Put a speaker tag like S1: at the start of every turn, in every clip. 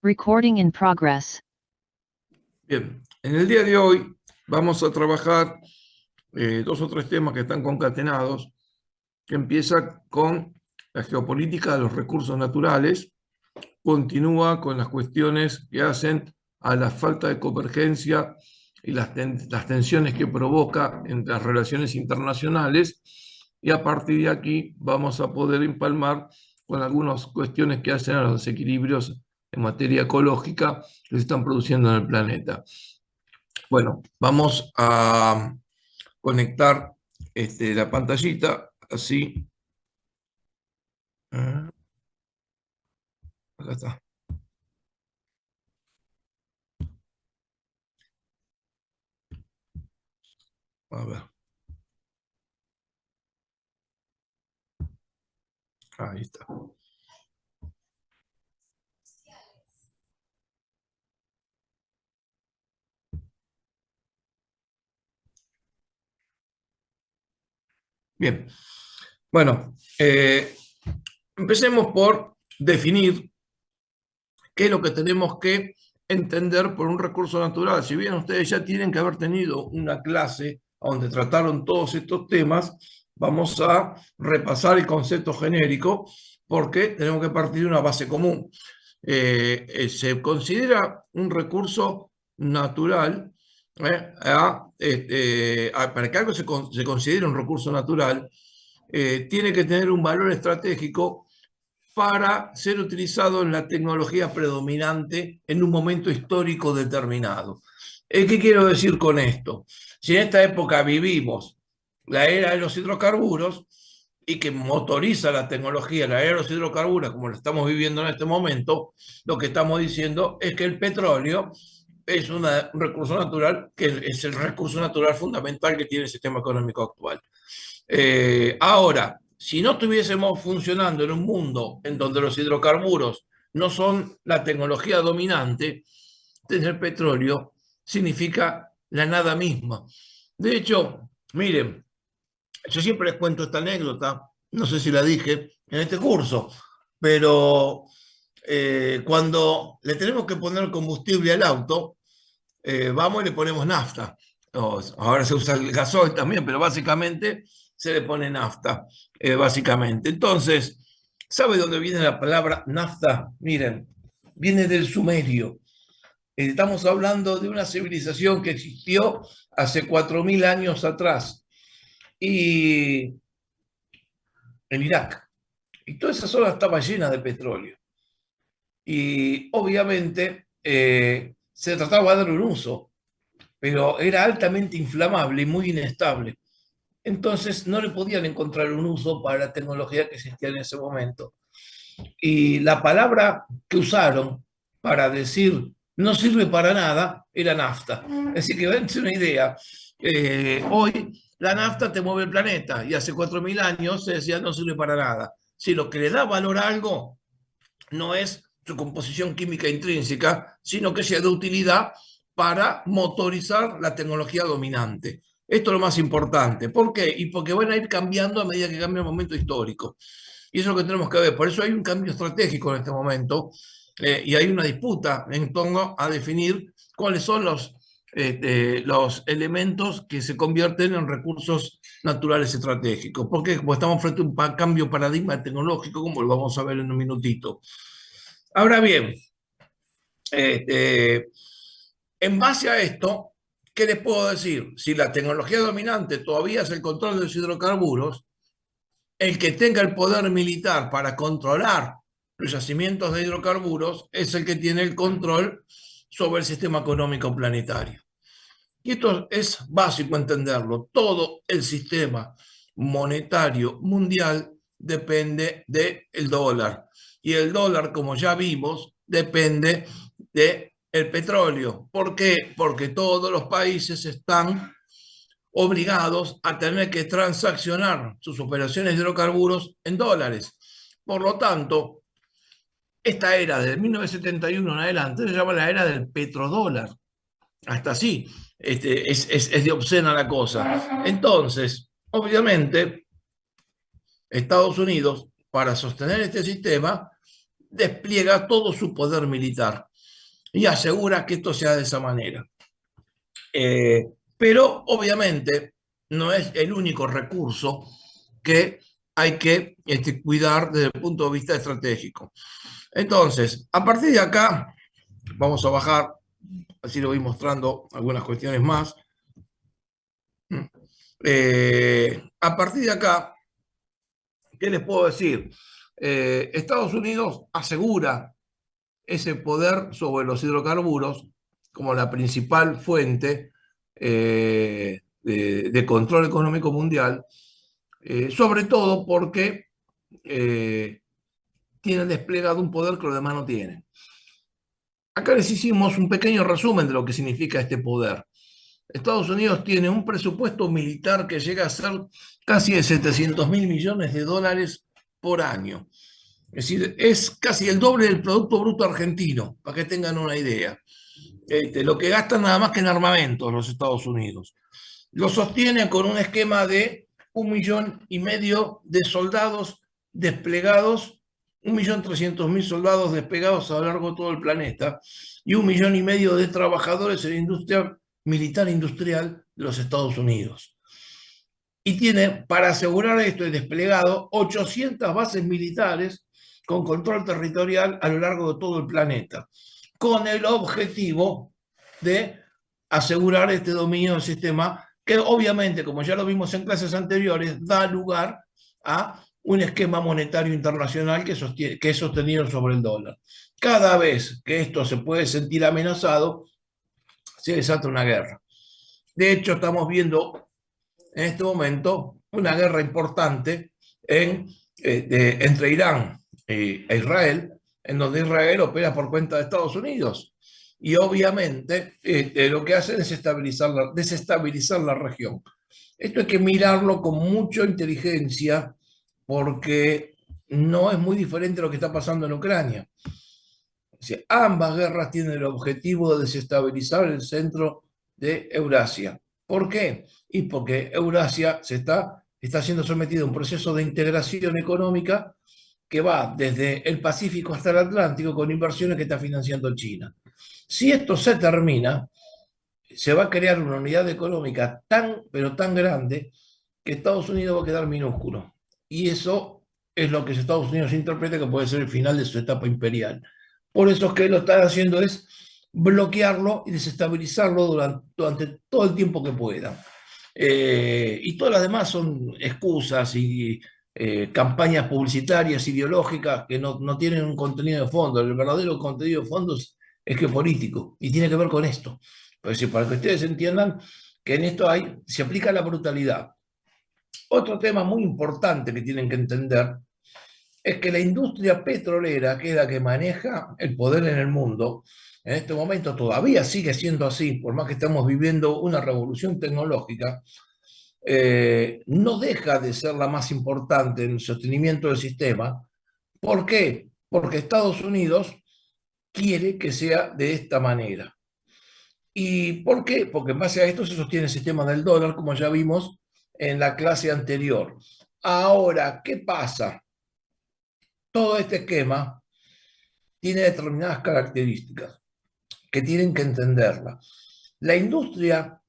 S1: Recording in progress.
S2: Bien, en el día de hoy vamos a trabajar dos o tres temas que están concatenados, que empieza con la geopolítica de los recursos naturales, continúa con las cuestiones que hacen a la falta de convergencia y las tensiones que provoca entre las relaciones internacionales, y a partir de aquí vamos a poder empalmar con algunas cuestiones que hacen a los desequilibrios en materia ecológica que se están produciendo en el planeta. Bueno, vamos a conectar la pantallita, así. Acá está. A ver. Ahí está. Bien. Bueno, empecemos por definir qué es lo que tenemos que entender por un recurso natural. Si bien ustedes ya tienen que haber tenido una clase donde trataron todos estos temas, vamos a repasar el concepto genérico porque tenemos que partir de una base común. Se considera un recurso natural, para que algo se considere un recurso natural, tiene que tener un valor estratégico para ser utilizado en la tecnología predominante en un momento histórico determinado. ¿Qué quiero decir con esto? Si en esta época vivimos la era de los hidrocarburos y que motoriza la tecnología, la era de los hidrocarburos, como lo estamos viviendo en este momento, lo que estamos diciendo es que el petróleo es un recurso natural, que es el recurso natural fundamental que tiene el sistema económico actual. Ahora, si no estuviésemos funcionando en un mundo en donde los hidrocarburos no son la tecnología dominante, tener petróleo significa la nada misma. De hecho, miren, yo siempre les cuento esta anécdota, no sé si la dije en este curso, pero cuando le tenemos que poner combustible al auto, vamos y le ponemos nafta. Ahora se usa el gasoil también, pero básicamente se le pone nafta, básicamente. Entonces, ¿sabe dónde viene la palabra nafta? Miren, viene del sumerio. Estamos hablando de una civilización que existió hace 4.000 años atrás, y en Irak. Y toda esa zona estaba llena de petróleo. Y obviamente se trataba de dar un uso, pero era altamente inflamable y muy inestable. Entonces no le podían encontrar un uso para la tecnología que existía en ese momento. Y la palabra que usaron para decir no sirve para nada era nafta. Así que dense una idea. Hoy la nafta te mueve el planeta y hace 4.000 años se decía no sirve para nada. Si lo que le da valor a algo no es su composición química intrínseca, sino que sea de utilidad para motorizar la tecnología dominante. Esto es lo más importante. ¿Por qué? Y porque van a ir cambiando a medida que cambia el momento histórico. Y eso es lo que tenemos que ver. Por eso hay un cambio estratégico en este momento, y hay una disputa en torno a definir cuáles son los elementos que se convierten en recursos naturales estratégicos. Porque como estamos frente a un cambio de paradigma tecnológico, como lo vamos a ver en un minutito. Ahora bien, en base a esto, ¿qué les puedo decir? Si la tecnología dominante todavía es el control de los hidrocarburos, el que tenga el poder militar para controlar los yacimientos de hidrocarburos es el que tiene el control sobre el sistema económico planetario. Y esto es básico entenderlo. Todo el sistema monetario mundial depende del dólar. Y el dólar, como ya vimos, depende del petróleo. ¿Por qué? Porque todos los países están obligados a tener que transaccionar sus operaciones de hidrocarburos en dólares. Por lo tanto, esta era de 1971 en adelante se llama la era del petrodólar. Hasta así, es de obscena la cosa. Entonces, obviamente, Estados Unidos, para sostener este sistema, despliega todo su poder militar. y asegura que esto sea de esa manera. Pero obviamente no es el único recurso que hay que cuidar desde el punto de vista estratégico. Entonces, a partir de acá, vamos a bajar, así lo voy mostrando algunas cuestiones más. A partir de acá, ¿qué les puedo decir? Estados Unidos asegura ese poder sobre los hidrocarburos como la principal fuente de control económico mundial, sobre todo porque tienen desplegado un poder que los demás no tienen. Acá les hicimos un pequeño resumen de lo que significa este poder. Estados Unidos tiene un presupuesto militar que llega a ser casi de 700.000 millones de dólares por año. Es decir, es casi el doble del Producto Bruto argentino, para que tengan una idea. Lo que gastan nada más que en armamentos los Estados Unidos. Lo sostiene con un esquema de 1,5 millones de soldados desplegados, 1,300,000 soldados desplegados a lo largo de todo el planeta y 1,5 millones de trabajadores en la industria militar industrial de los Estados Unidos. Y tiene, para asegurar esto, desplegado 800 bases militares con control territorial a lo largo de todo el planeta, con el objetivo de asegurar este dominio del sistema, que obviamente, como ya lo vimos en clases anteriores, da lugar a un esquema monetario internacional que es sostenido sobre el dólar. Cada vez que esto se puede sentir amenazado, se desata una guerra. De hecho, estamos viendo en este momento una guerra importante entre Irán e Israel, en donde Israel opera por cuenta de Estados Unidos. Y obviamente lo que hacen es desestabilizar la región. Esto hay que mirarlo con mucha inteligencia porque no es muy diferente a lo que está pasando en Ucrania. O sea, ambas guerras tienen el objetivo de desestabilizar el centro de Eurasia. ¿Por qué? Y porque Eurasia está siendo sometida a un proceso de integración económica que va desde el Pacífico hasta el Atlántico con inversiones que está financiando China. Si esto se termina, se va a crear una unidad económica tan, pero tan grande que Estados Unidos va a quedar minúsculo. Y eso es lo que Estados Unidos interpreta que puede ser el final de su etapa imperial. Por eso es que lo están haciendo es bloquearlo y desestabilizarlo durante todo el tiempo que puedan. Y todas las demás son excusas y campañas publicitarias, ideológicas, que no tienen un contenido de fondo. El verdadero contenido de fondo es geopolítico y tiene que ver con esto. Pues, para que ustedes entiendan que en esto se aplica la brutalidad. Otro tema muy importante que tienen que entender es que la industria petrolera, que es la que maneja el poder en el mundo, en este momento todavía sigue siendo así, por más que estamos viviendo una revolución tecnológica, no deja de ser la más importante en el sostenimiento del sistema. ¿Por qué? Porque Estados Unidos quiere que sea de esta manera. ¿Y por qué? Porque en base a esto se sostiene el sistema del dólar, como ya vimos en la clase anterior. Ahora, ¿qué pasa? Todo este esquema tiene determinadas características que tienen que entenderla. La industria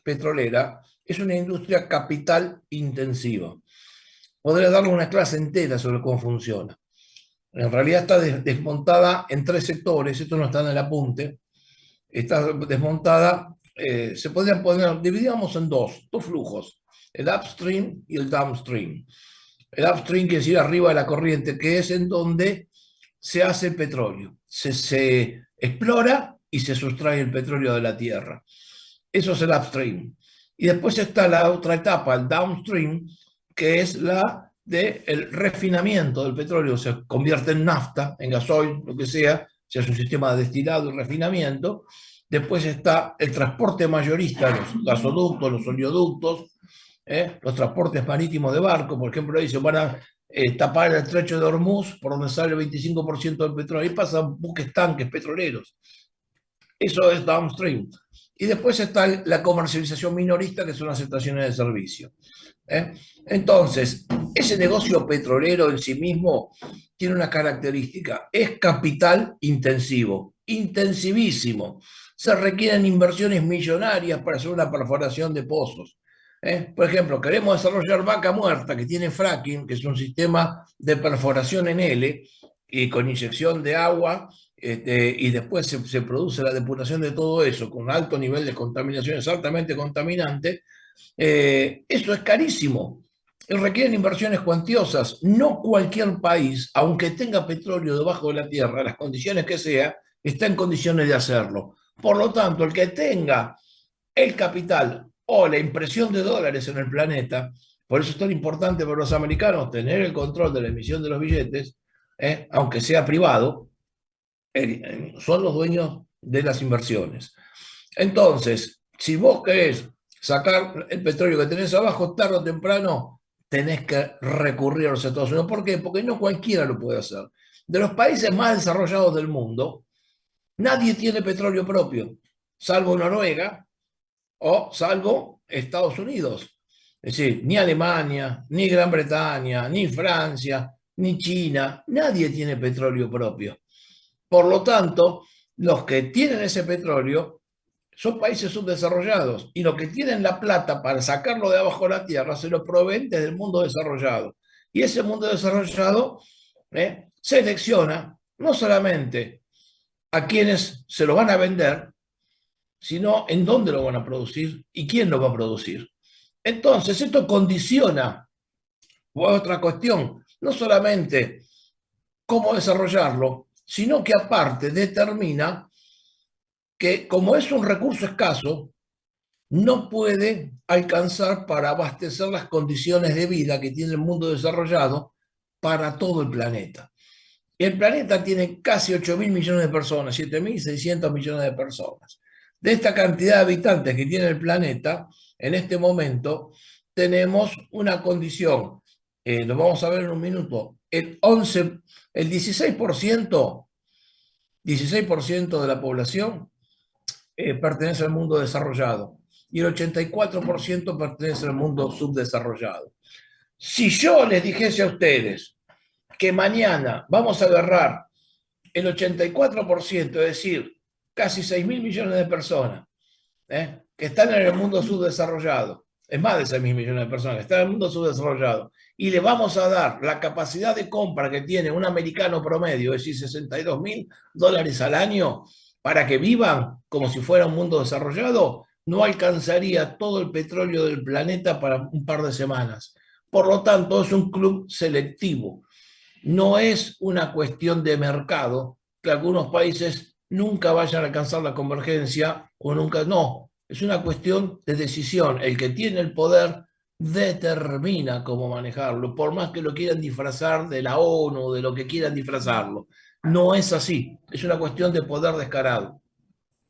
S2: petrolera es una industria capital intensiva. Podría darle una clase entera sobre cómo funciona. En realidad está desmontada en 3 sectores, esto no está en el apunte. Está desmontada, se podrían poner, dividíamos en dos flujos, el upstream y el downstream. El upstream quiere decir arriba de la corriente, que es en donde se hace el petróleo. Se explora y se sustrae el petróleo de la tierra. Eso es el upstream. Y después está la otra etapa, el downstream, que es la del refinamiento del petróleo. Se convierte en nafta, en gasoil, lo que sea, se hace un sistema de destilado y refinamiento. Después está el transporte mayorista, los gasoductos, los oleoductos, los transportes marítimos de barco. Por ejemplo, dicen, van a tapar el estrecho de Hormuz, por donde sale el 25% del petróleo. Ahí pasan buques tanques petroleros. Eso es downstream. Y después está la comercialización minorista, que son las estaciones de servicio. Entonces, ese negocio petrolero en sí mismo tiene una característica, es capital intensivo intensivísimo. Se requieren inversiones millonarias para hacer una perforación de pozos. Por ejemplo, queremos desarrollar Vaca Muerta, que tiene fracking, que es un sistema de perforación en L, y con inyección de agua, y después se produce la depuración de todo eso, con alto nivel de contaminación, es altamente contaminante. Eso es carísimo. Requieren inversiones cuantiosas. No cualquier país, aunque tenga petróleo debajo de la tierra, las condiciones que sea, está en condiciones de hacerlo. Por lo tanto, el que tenga el capital o la impresión de dólares en el planeta, por eso es tan importante para los americanos tener el control de la emisión de los billetes, aunque sea privado, son los dueños de las inversiones. Entonces, si vos querés sacar el petróleo que tenés abajo, tarde o temprano tenés que recurrir a los Estados Unidos. ¿Por qué? Porque no cualquiera lo puede hacer. De los países más desarrollados del mundo, nadie tiene petróleo propio, salvo Noruega o salvo Estados Unidos. Es decir, ni Alemania, ni Gran Bretaña, ni Francia, ni China, nadie tiene petróleo propio. Por lo tanto, los que tienen ese petróleo son países subdesarrollados y los que tienen la plata para sacarlo de abajo de la tierra se lo proveen desde el mundo desarrollado. Y ese mundo desarrollado selecciona no solamente a quienes se lo van a vender, sino en dónde lo van a producir y quién lo va a producir. Entonces, esto condiciona otra cuestión, no solamente cómo desarrollarlo, sino que aparte determina que como es un recurso escaso, no puede alcanzar para abastecer las condiciones de vida que tiene el mundo desarrollado para todo el planeta. El planeta tiene casi 8.000 millones de personas, 7.600 millones de personas. De esta cantidad de habitantes que tiene el planeta, en este momento tenemos una condición, lo vamos a ver en un minuto, el 16% de la población pertenece al mundo desarrollado y el 84% pertenece al mundo subdesarrollado. Si yo les dijese a ustedes que mañana vamos a agarrar el 84%, es decir, casi 6.000 millones de personas que están en el mundo subdesarrollado, es más de 6.000 millones de personas que están en el mundo subdesarrollado, y le vamos a dar la capacidad de compra que tiene un americano promedio, es decir, $62.000 al año, para que vivan como si fuera un mundo desarrollado, no alcanzaría todo el petróleo del planeta para un par de semanas. Por lo tanto, es un club selectivo. No es una cuestión de mercado que algunos países nunca vayan a alcanzar la convergencia o nunca, no. Es una cuestión de decisión. El que tiene el poder determina cómo manejarlo, por más que lo quieran disfrazar de la ONU o de lo que quieran disfrazarlo. No es así. Es una cuestión de poder descarado.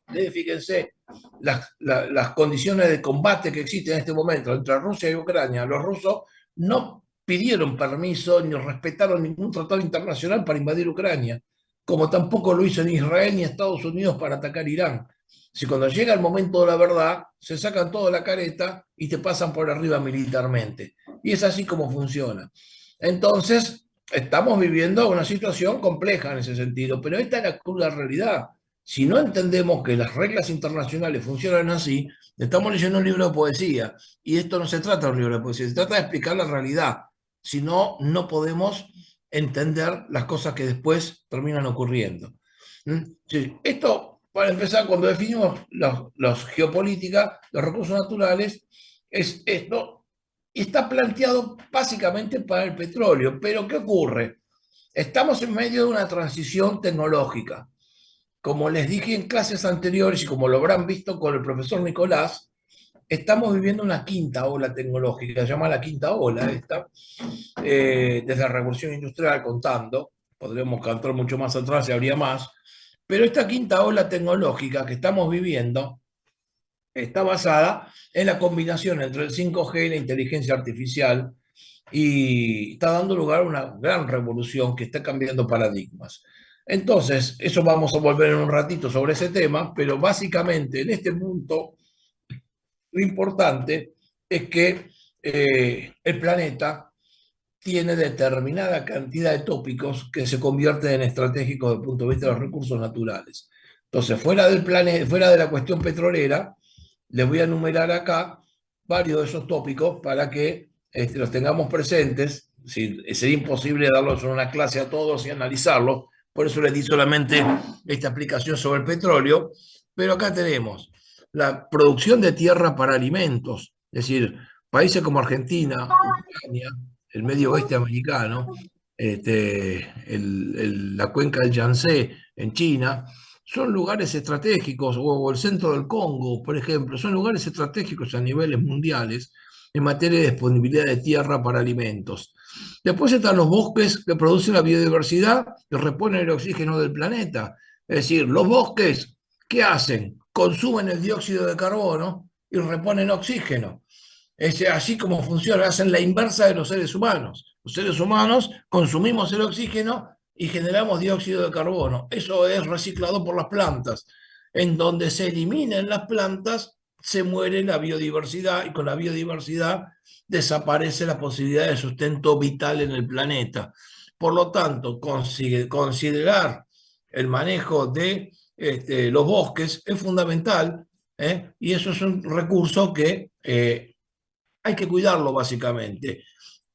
S2: Fíjense las condiciones de combate que existen en este momento entre Rusia y Ucrania. Los rusos no pidieron permiso ni respetaron ningún tratado internacional para invadir Ucrania, como tampoco lo hizo ni Israel ni Estados Unidos para atacar Irán. Si cuando llega el momento de la verdad, se sacan toda la careta y te pasan por arriba militarmente. Y es así como funciona. Entonces, estamos viviendo una situación compleja en ese sentido, pero esta es la cruda realidad. Si no entendemos que las reglas internacionales funcionan así, estamos leyendo un libro de poesía. Y esto no se trata de un libro de poesía, se trata de explicar la realidad. Si no, no podemos entender las cosas que después terminan ocurriendo. Sí, esto, para empezar, cuando definimos los geopolítica, los recursos naturales, es esto, y está planteado básicamente para el petróleo. Pero ¿qué ocurre? Estamos en medio de una transición tecnológica. Como les dije en clases anteriores y como lo habrán visto con el profesor Nicolás, estamos viviendo una quinta ola tecnológica, se llama la quinta ola esta, desde la revolución industrial contando, podríamos cantar mucho más atrás y habría más, pero esta quinta ola tecnológica que estamos viviendo está basada en la combinación entre el 5G y la inteligencia artificial y está dando lugar a una gran revolución que está cambiando paradigmas. Entonces, eso vamos a volver en un ratito sobre ese tema, pero básicamente en este punto lo importante es que el planeta tiene determinada cantidad de tópicos que se convierten en estratégicos desde el punto de vista de los recursos naturales. Entonces, fuera del planeta, fuera de la cuestión petrolera, les voy a enumerar acá varios de esos tópicos para que los tengamos presentes. Sería imposible darlos en una clase a todos y analizarlos, por eso les di solamente esta explicación sobre el petróleo, pero acá tenemos la producción de tierra para alimentos, es decir, países como Argentina, Ucrania, el medio oeste americano, la cuenca del Yangtze en China, son lugares estratégicos, o el centro del Congo, por ejemplo, son lugares estratégicos a niveles mundiales en materia de disponibilidad de tierra para alimentos. Después están los bosques que producen la biodiversidad y reponen el oxígeno del planeta. Es decir, los bosques, ¿qué hacen? Consumen el dióxido de carbono y reponen oxígeno. Es así como funciona, hacen la inversa de los seres humanos. Los seres humanos consumimos el oxígeno y generamos dióxido de carbono. Eso es reciclado por las plantas. En donde se eliminen las plantas, se muere la biodiversidad y con la biodiversidad desaparece la posibilidad de sustento vital en el planeta. Por lo tanto, considerar el manejo de los bosques es fundamental, y eso es un recurso que hay que cuidarlo básicamente.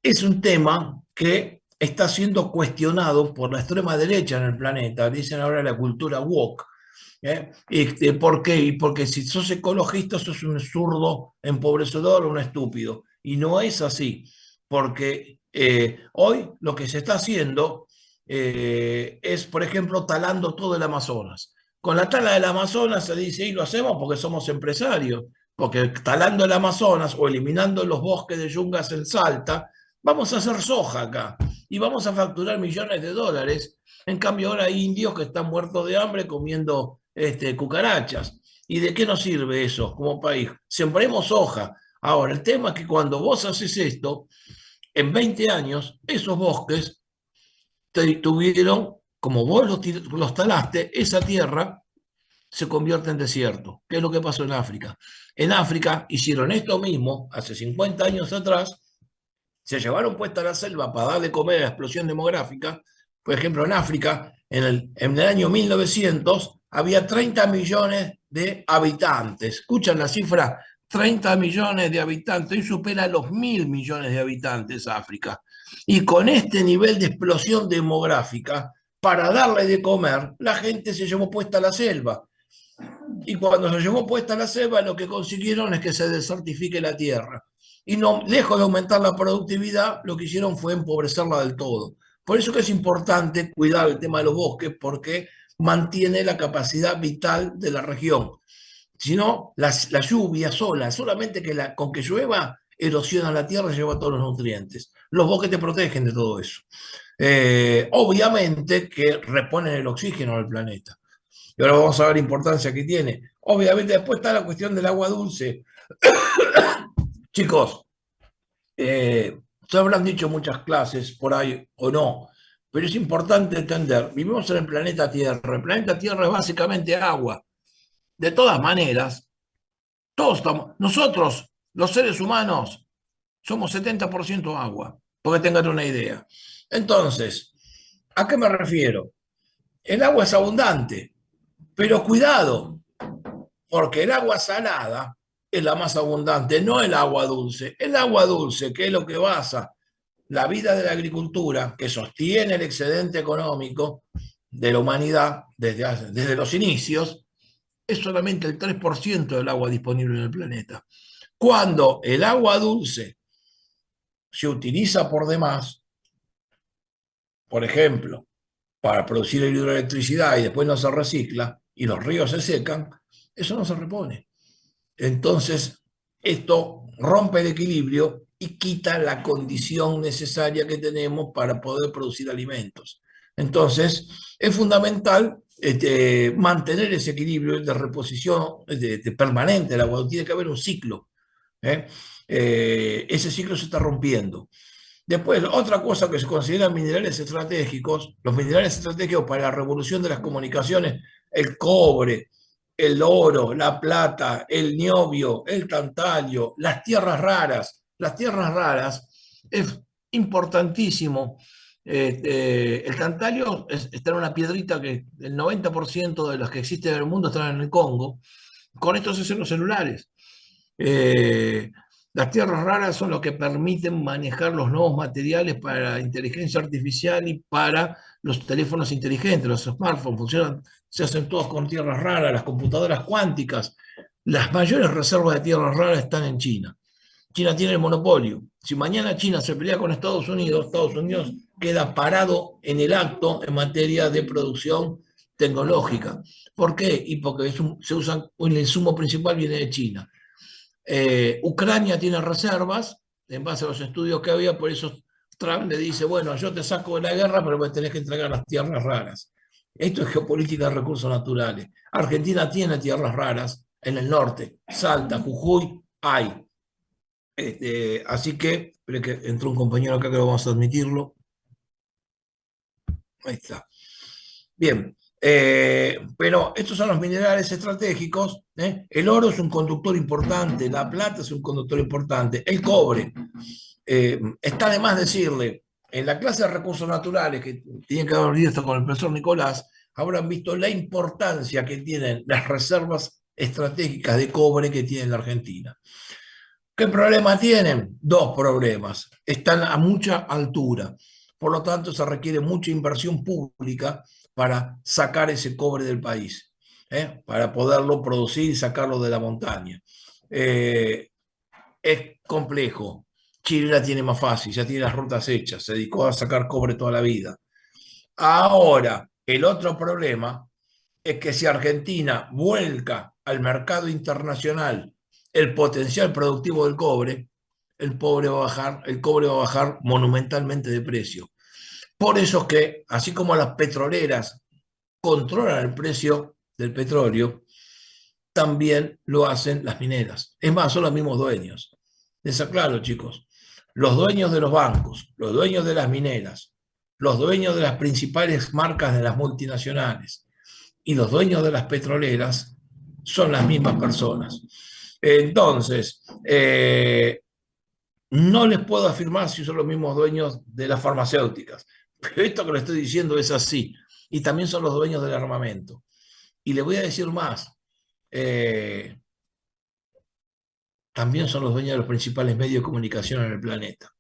S2: Es un tema que está siendo cuestionado por la extrema derecha en el planeta, dicen ahora la cultura woke. ¿Por qué? Y porque si sos ecologista sos un zurdo empobrecedor o un estúpido. Y no es así, porque hoy lo que se está haciendo es, por ejemplo, talando todo el Amazonas. Con la tala del Amazonas se dice, y lo hacemos porque somos empresarios, porque talando el Amazonas o eliminando los bosques de yungas en Salta, vamos a hacer soja acá y vamos a facturar millones de dólares. En cambio, ahora hay indios que están muertos de hambre comiendo cucarachas. ¿Y de qué nos sirve eso como país? Sembremos soja. Ahora, el tema es que cuando vos haces esto, en 20 años, esos bosques tuvieron, como vos los talaste, esa tierra se convierte en desierto. ¿Qué es lo que pasó en África? En África hicieron esto mismo hace 50 años atrás, se llevaron puesta la selva para darle comer a la explosión demográfica. Por ejemplo, en África, en el año 1900, había 30 millones de habitantes. ¿Escuchan la cifra? 30 millones de habitantes. Hoy supera los 1.000 millones de habitantes África. Y con este nivel de explosión demográfica, para darle de comer, la gente se llevó puesta la selva. Y cuando se llevó puesta la selva, lo que consiguieron es que se desertifique la tierra. Y no, lejos de aumentar la productividad, lo que hicieron fue empobrecerla del todo. Por eso que es importante cuidar el tema de los bosques, porque mantiene la capacidad vital de la región. Si no, la lluvia sola, solamente con que llueva, erosiona la tierra y lleva todos los nutrientes. Los bosques te protegen de todo eso. Obviamente que reponen el oxígeno del planeta. Y ahora vamos a ver la importancia que tiene. Obviamente después está la cuestión del agua dulce. Chicos, se habrán dicho muchas clases por ahí o no, pero es importante entender, vivimos en el planeta Tierra. El planeta Tierra es básicamente agua. De todas maneras, nosotros, los seres humanos, somos 70% agua, porque tengan una idea. Entonces, ¿a qué me refiero? El agua es abundante, pero cuidado, porque el agua salada es la más abundante, no el agua dulce. El agua dulce, que es lo que basa la vida de la agricultura, que sostiene el excedente económico de la humanidad desde los inicios, es solamente el 3% del agua disponible en el planeta. Cuando el agua dulce se utiliza por demás, por ejemplo, para producir hidroelectricidad y después no se recicla y los ríos se secan, eso no se repone. Entonces, esto rompe el equilibrio y quita la condición necesaria que tenemos para poder producir alimentos. Entonces, es fundamental mantener ese equilibrio de reposición permanente del agua. Tiene que haber un ciclo. Ese ciclo se está rompiendo. Después, otra cosa que se consideran minerales estratégicos, los minerales estratégicos para la revolución de las comunicaciones, el cobre, el oro, la plata, el niobio, el tantalio, las tierras raras. Las tierras raras es importantísimo El tantalio está en una piedrita que el 90% de los que existen en el mundo están en el Congo. Con esto se hacen los celulares. Eh, las tierras raras son lo que permiten manejar los nuevos materiales para la inteligencia artificial y para los teléfonos inteligentes, los smartphones, funcionan, se hacen todos con tierras raras, las computadoras cuánticas. Las mayores reservas de tierras raras están en China. China tiene el monopolio. Si mañana China se pelea con Estados Unidos queda parado en el acto en materia de producción tecnológica. ¿Por qué? Y porque se usa, el insumo principal viene de China. Ucrania tiene reservas, en base a los estudios que había, por eso Trump le dice, bueno, yo te saco de la guerra, pero me tenés que entregar las tierras raras. Esto es geopolítica de recursos naturales. Argentina tiene tierras raras en el norte, Salta, Jujuy, hay. Así que entró un compañero acá que vamos a admitirlo. Ahí está. Bien, pero estos son los minerales estratégicos. El oro es un conductor importante, la plata es un conductor importante, el cobre. Está de más decirle, en la clase de recursos naturales, que tienen que haber visto con el profesor Nicolás, habrán visto la importancia que tienen las reservas estratégicas de cobre que tiene la Argentina. ¿Qué problema tienen? Dos problemas. Están a mucha altura. Por lo tanto, se requiere mucha inversión pública para sacar ese cobre del país, para poderlo producir y sacarlo de la montaña. Es complejo. Chile la tiene más fácil, ya tiene las rutas hechas, se dedicó a sacar cobre toda la vida. Ahora, el otro problema es que si Argentina vuelca al mercado internacional el potencial productivo del cobre, el cobre va a bajar monumentalmente de precio. Por eso es que, así como las petroleras controlan el precio del petróleo, también lo hacen las mineras. Es más, son los mismos dueños. Les aclaro, chicos, los dueños de los bancos, los dueños de las mineras, los dueños de las principales marcas de las multinacionales y los dueños de las petroleras son las mismas personas. Entonces, no les puedo afirmar si son los mismos dueños de las farmacéuticas, pero esto que le estoy diciendo es así. Y también son los dueños del armamento. Y le voy a decir más, también son los dueños de los principales medios de comunicación en el planeta.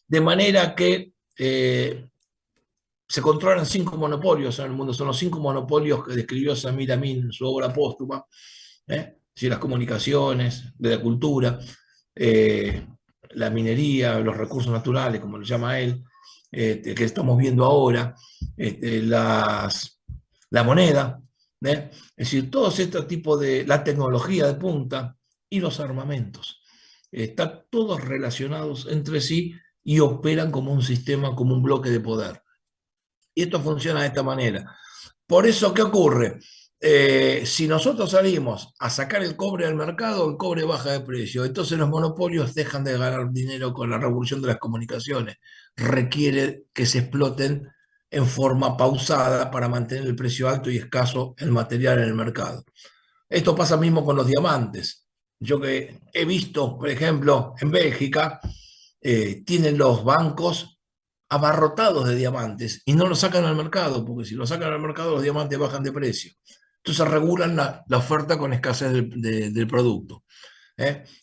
S2: De manera que se controlan 5 monopolios en el mundo, son los 5 monopolios que describió Samir Amin en su obra póstuma, las comunicaciones, de la cultura, la minería, los recursos naturales, como lo llama él, que estamos viendo ahora, la moneda, es decir, todos estos tipos de, la tecnología de punta y los armamentos. Están todos relacionados entre sí y operan como un sistema, como un bloque de poder. Y esto funciona de esta manera. Por eso, ¿qué ocurre? Si nosotros salimos a sacar el cobre al mercado, el cobre baja de precio. Entonces los monopolios dejan de ganar dinero con la revolución de las comunicaciones. Requiere que se exploten en forma pausada para mantener el precio alto y escaso el material en el mercado. Esto pasa mismo con los diamantes. Yo que he visto, por ejemplo, en Bélgica, tienen los bancos abarrotados de diamantes y no los sacan al mercado, porque si los sacan al mercado los diamantes bajan de precio. Entonces regulan la oferta con escasez del producto.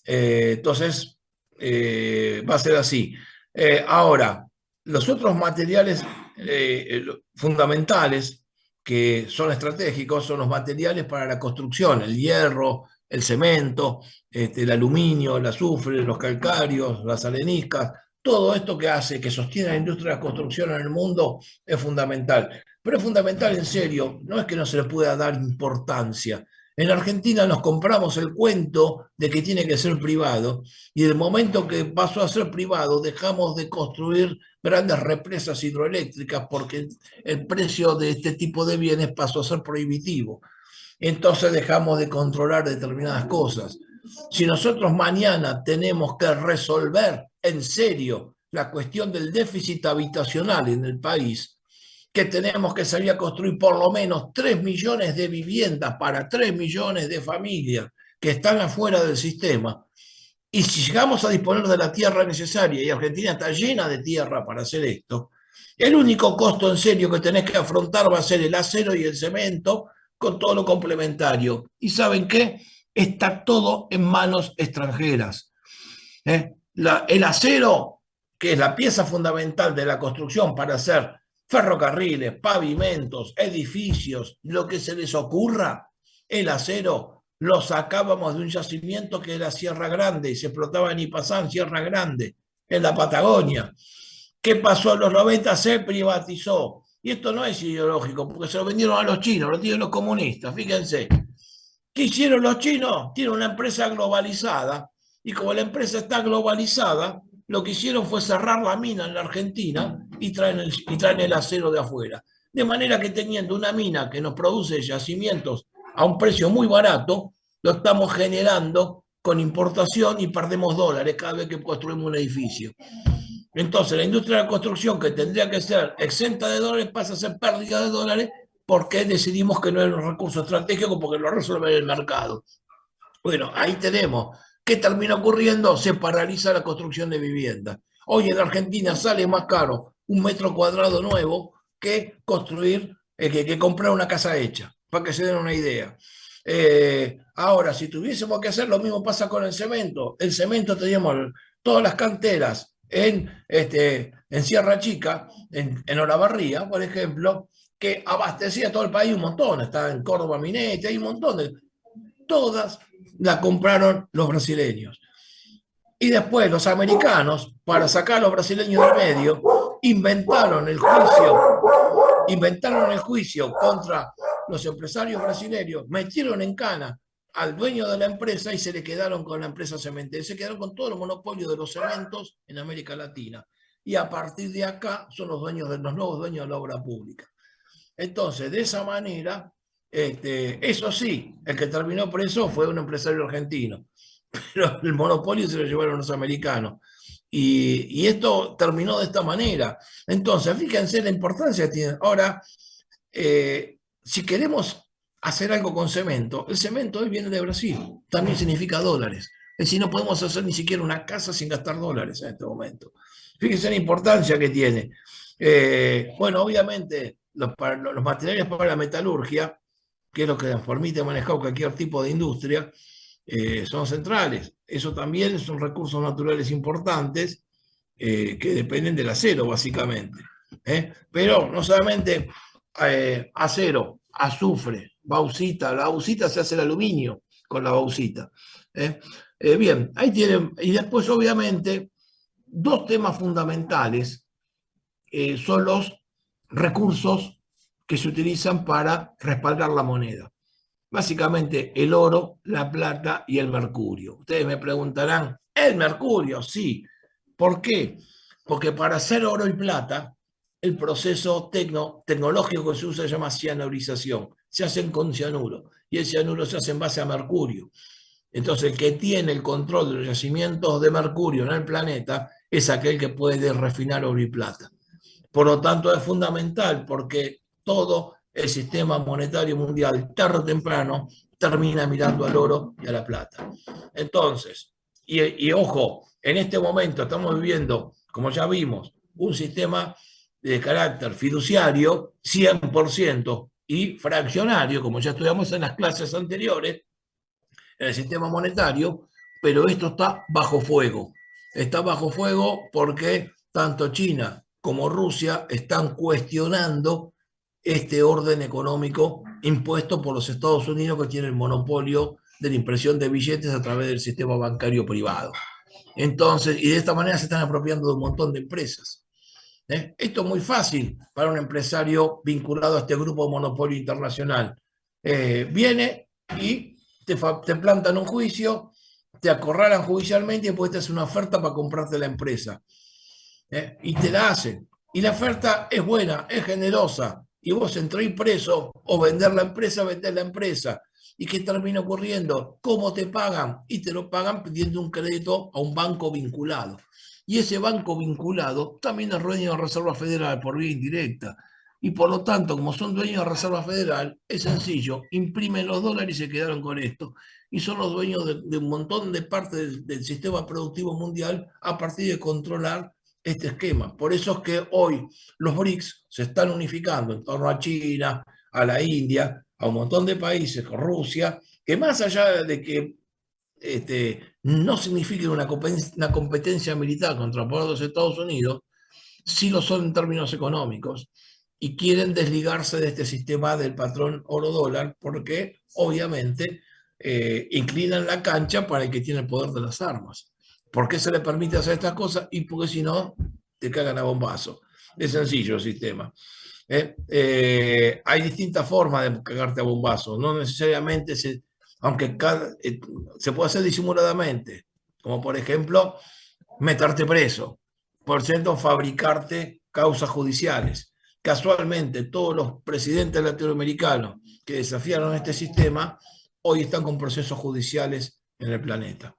S2: Entonces, va a ser así. Ahora, los otros materiales fundamentales que son estratégicos son los materiales para la construcción, el hierro, el cemento, el aluminio, el azufre, los calcáreos, las areniscas. Todo esto que hace, que sostiene la industria de la construcción en el mundo es fundamental. Pero es fundamental en serio, no es que no se le pueda dar importancia. En Argentina nos compramos el cuento de que tiene que ser privado y el momento que pasó a ser privado dejamos de construir grandes represas hidroeléctricas porque el precio de este tipo de bienes pasó a ser prohibitivo. Entonces dejamos de controlar determinadas cosas. Si nosotros mañana tenemos que resolver en serio la cuestión del déficit habitacional en el país, que tenemos que salir a construir por lo menos 3 millones de viviendas para 3 millones de familias que están afuera del sistema, y si llegamos a disponer de la tierra necesaria, y Argentina está llena de tierra para hacer esto, El único costo en serio que tenés que afrontar va a ser el acero y el cemento con todo lo complementario. ¿Y saben qué? Está todo en manos extranjeras. El acero, que es la pieza fundamental de la construcción para hacer ferrocarriles, pavimentos, edificios, lo que se les ocurra, el acero lo sacábamos de un yacimiento que era Sierra Grande y se explotaba en Ipazán, Sierra Grande, en la Patagonia. ¿Qué pasó en los 90? Se privatizó. Y esto no es ideológico, porque se lo vendieron a los chinos, lo tienen los comunistas, fíjense. ¿Qué hicieron los chinos? Tienen una empresa globalizada y como la empresa está globalizada, lo que hicieron fue cerrar la mina en la Argentina y traen el acero de afuera. De manera que teniendo una mina que nos produce yacimientos a un precio muy barato, lo estamos generando con importación y perdemos dólares cada vez que construimos un edificio. Entonces, la industria de la construcción, que tendría que ser exenta de dólares, pasa a ser pérdida de dólares porque decidimos que no era un recurso estratégico porque lo resuelve el mercado. Bueno, ahí tenemos. ¿Qué termina ocurriendo? Se paraliza la construcción de viviendas. Hoy en Argentina sale más caro un metro cuadrado nuevo que construir, que comprar una casa hecha, para que se den una idea. Ahora, si tuviésemos que hacer, lo mismo pasa con el cemento. El cemento teníamos todas las canteras en Sierra Chica, en Olavarría, por ejemplo, que abastecía todo el país un montón. Está en Córdoba Minete, hay un montón de. Todas la compraron los brasileños. Y después los americanos, para sacar a los brasileños del medio, inventaron el juicio contra los empresarios brasileños, metieron en cana al dueño de la empresa y se le quedaron con la empresa cementera. Se quedaron con todo el monopolio de los cementos en América Latina. Y a partir de acá son los nuevos dueños de la obra pública. Entonces, de esa manera, eso sí, el que terminó preso fue un empresario argentino, pero el monopolio se lo llevaron los americanos. Y esto terminó de esta manera. Entonces, fíjense la importancia que tiene. Ahora, si queremos hacer algo con cemento, el cemento hoy viene de Brasil, también significa dólares. Es decir, no podemos hacer ni siquiera una casa sin gastar dólares en este momento. Fíjense la importancia que tiene. Bueno, obviamente, los materiales para la metalurgia, que es lo que nos permite manejar cualquier tipo de industria, son centrales. Eso también son recursos naturales importantes que dependen del acero, básicamente. Pero no solamente acero, azufre, bauxita. La bauxita se hace el aluminio con la bauxita. Bien, ahí tienen. Y después, obviamente, dos temas fundamentales son los recursos que se utilizan para respaldar la moneda. Básicamente el oro, la plata y el mercurio. Ustedes me preguntarán, ¿el mercurio? Sí. ¿Por qué? Porque para hacer oro y plata, el proceso tecnológico que se usa se llama cianurización. Se hacen con cianuro y el cianuro se hace en base a mercurio. Entonces, el que tiene el control de los yacimientos de mercurio en el planeta es aquel que puede refinar oro y plata. Por lo tanto, es fundamental porque todo el sistema monetario mundial, tarde o temprano, termina mirando al oro y a la plata. Entonces, y ojo, en este momento estamos viviendo, como ya vimos, un sistema de carácter fiduciario 100% y fraccionario, como ya estudiamos en las clases anteriores, en el sistema monetario, pero esto está bajo fuego. Está bajo fuego porque tanto China como Rusia están cuestionando este orden económico impuesto por los Estados Unidos, que tienen el monopolio de la impresión de billetes a través del sistema bancario privado. Entonces, y de esta manera se están apropiando de un montón de empresas. Esto es muy fácil para un empresario vinculado a este grupo de monopolio internacional. Viene y te plantan un juicio, te acorralan judicialmente y después te hacen una oferta para comprarte la empresa. Y te la hacen. Y la oferta es buena, es generosa. Y vos entréis preso o vender la empresa. ¿Y qué termina ocurriendo? ¿Cómo te pagan? Y te lo pagan pidiendo un crédito a un banco vinculado. Y ese banco vinculado también es dueño de Reserva Federal por vía indirecta. Y por lo tanto, como son dueños de Reserva Federal, es sencillo, imprimen los dólares y se quedaron con esto. Y son los dueños de un montón de partes del sistema productivo mundial a partir de controlar este esquema. Por eso es que hoy los BRICS se están unificando en torno a China, a la India, a un montón de países, con Rusia, que más allá de que no signifique una competencia militar contra el poder de los Estados Unidos, sí lo son en términos económicos y quieren desligarse de este sistema del patrón oro-dólar porque obviamente inclinan la cancha para el que tiene el poder de las armas. ¿Por qué se le permite hacer estas cosas? Y porque si no, te cagan a bombazo. Es sencillo el sistema. Hay distintas formas de cagarte a bombazo, no necesariamente aunque se puede hacer disimuladamente, como por ejemplo meterte preso, por cierto, fabricarte causas judiciales. Casualmente, todos los presidentes latinoamericanos que desafiaron este sistema hoy están con procesos judiciales en el planeta.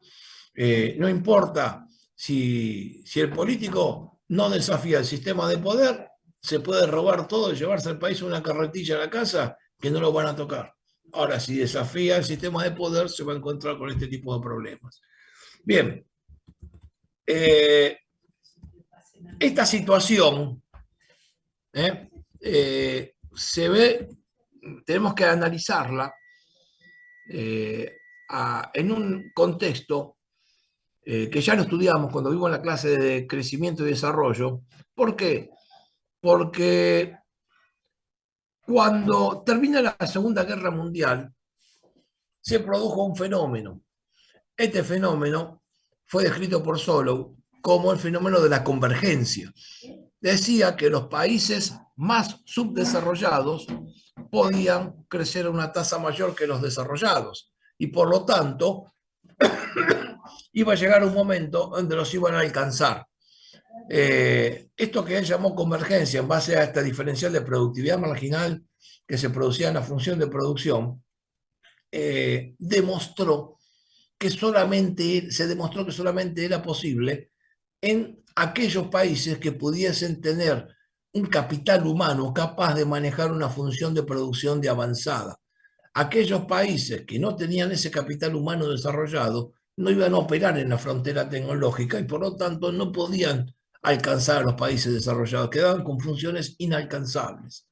S2: No importa si el político no desafía el sistema de poder, se puede robar todo y llevarse al país una carretilla a la casa que no lo van a tocar. Ahora, si desafía el sistema de poder, se va a encontrar con este tipo de problemas. Bien, esta situación se ve, tenemos que analizarla en un contexto que ya lo estudiamos cuando vimos la clase de crecimiento y desarrollo. ¿Por qué? Porque cuando termina la Segunda Guerra Mundial, se produjo un fenómeno. Este fenómeno fue descrito por Solow como el fenómeno de la convergencia. Decía que los países más subdesarrollados podían crecer a una tasa mayor que los desarrollados y por lo tanto iba a llegar un momento donde los iban a alcanzar. Esto que él llamó convergencia en base a esta diferencial de productividad marginal que se producía en la función de producción, se demostró que solamente era posible en aquellos países que pudiesen tener un capital humano capaz de manejar una función de producción de avanzada. Aquellos países que no tenían ese capital humano desarrollado no iban a operar en la frontera tecnológica y por lo tanto no podían alcanzar a los países desarrollados, quedaban con funciones inalcanzables.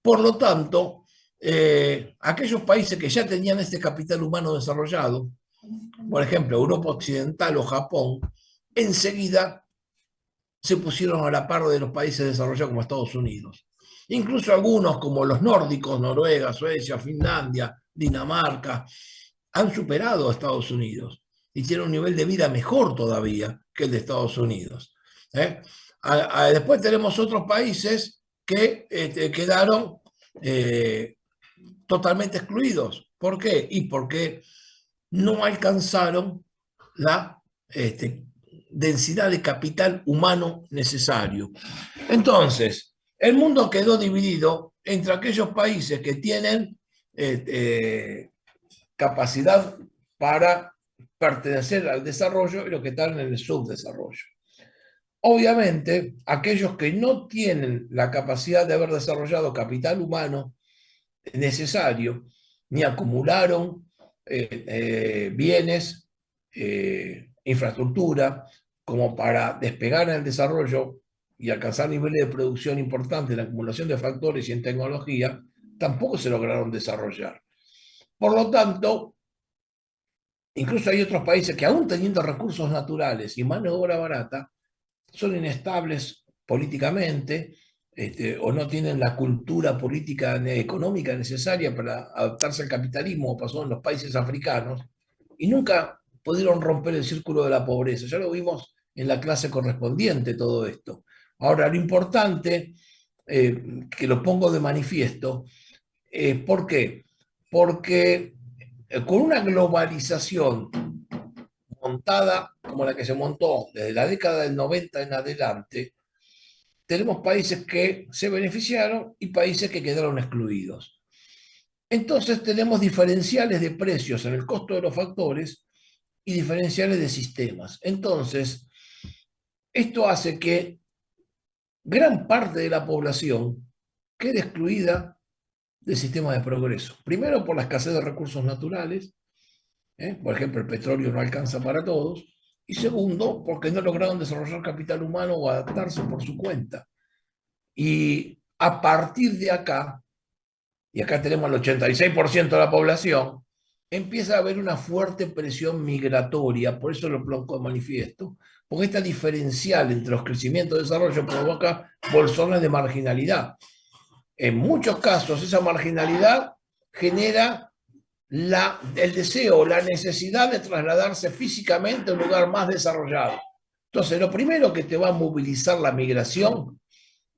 S2: Por lo tanto, aquellos países que ya tenían este capital humano desarrollado, por ejemplo, Europa Occidental o Japón, enseguida se pusieron a la par de los países desarrollados como Estados Unidos. Incluso algunos, como los nórdicos, Noruega, Suecia, Finlandia, Dinamarca, han superado a Estados Unidos y tienen un nivel de vida mejor todavía que el de Estados Unidos. Después tenemos otros países que quedaron totalmente excluidos. ¿Por qué? Y porque no alcanzaron la densidad de capital humano necesario. Entonces, el mundo quedó dividido entre aquellos países que tienen capacidad para pertenecer al desarrollo y los que están en el subdesarrollo. Obviamente, aquellos que no tienen la capacidad de haber desarrollado capital humano necesario, ni acumularon bienes, infraestructura, como para despegar en el desarrollo y alcanzar niveles de producción importantes en la acumulación de factores y en tecnología, tampoco se lograron desarrollar. Por lo tanto, incluso hay otros países que aún teniendo recursos naturales y mano de obra barata, son inestables políticamente, o no tienen la cultura política económica necesaria para adaptarse al capitalismo, pasó en los países africanos, y nunca pudieron romper el círculo de la pobreza. Ya lo vimos en la clase correspondiente todo esto. Ahora, lo importante, que lo pongo de manifiesto, ¿por qué? Porque con una globalización montada como la que se montó desde la década del 90 en adelante, tenemos países que se beneficiaron y países que quedaron excluidos. Entonces tenemos diferenciales de precios en el costo de los factores y diferenciales de sistemas. Entonces, esto hace que gran parte de la población quede excluida del sistema de progreso. Primero por la escasez de recursos naturales, por ejemplo, el petróleo no alcanza para todos, Y segundo, porque no lograron desarrollar capital humano o adaptarse por su cuenta. Y a partir de acá, y acá tenemos el 86% de la población, empieza a haber una fuerte presión migratoria, por eso lo pongo de manifiesto, porque esta diferencial entre los crecimientos y desarrollo provoca bolsones de marginalidad. En muchos casos, esa marginalidad genera el deseo, la necesidad de trasladarse físicamente a un lugar más desarrollado. Entonces, lo primero que te va a movilizar la migración,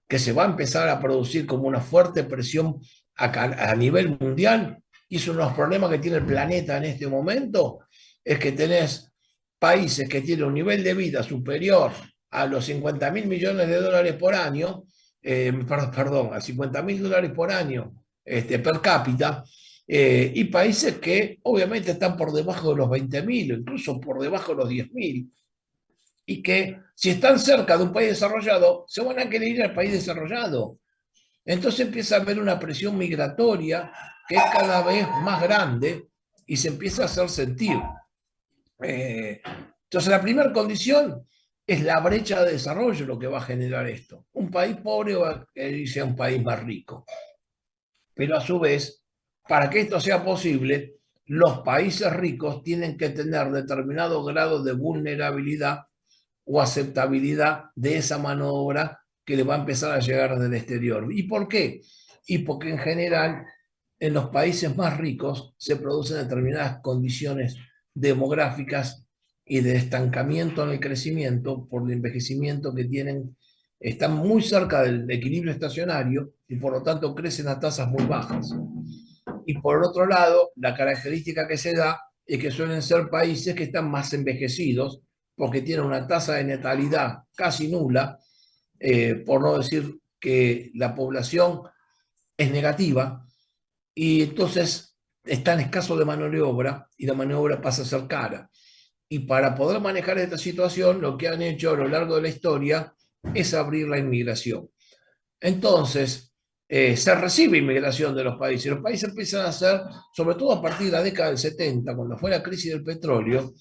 S2: que se va a empezar a producir como una fuerte presión a nivel mundial, y es uno de los problemas que tiene el planeta en este momento, es que tenés países que tienen un nivel de vida superior a los 50.000 millones de dólares por año, perdón, a 50.000 dólares por año per cápita, y países que obviamente están por debajo de los 20.000, incluso por debajo de los 10.000, y que si están cerca de un país desarrollado, se van a querer ir al país desarrollado. Entonces empieza a haber una presión migratoria que es cada vez más grande y se empieza a hacer sentir. Entonces la primera condición es la brecha de desarrollo lo que va a generar esto. Un país pobre va a irse a un país más rico. Pero a su vez, para que esto sea posible, los países ricos tienen que tener determinado grado de vulnerabilidad o aceptabilidad de esa mano de obra que le va a empezar a llegar del exterior. ¿Y por qué? Y porque en general en los países más ricos se producen determinadas condiciones demográficas y de estancamiento en el crecimiento por el envejecimiento que tienen, están muy cerca del equilibrio estacionario y por lo tanto crecen a tasas muy bajas. Y por otro lado, la característica que se da es que suelen ser países que están más envejecidos porque tienen una tasa de natalidad casi nula, por no decir que la población es negativa, y entonces están escasos de mano de obra y la mano de obra pasa a ser cara. Y para poder manejar esta situación, lo que han hecho a lo largo de la historia es abrir la inmigración. Entonces, se recibe inmigración de los países. Los países empiezan a hacer, sobre todo a partir de la década del 70, cuando fue la crisis del petróleo,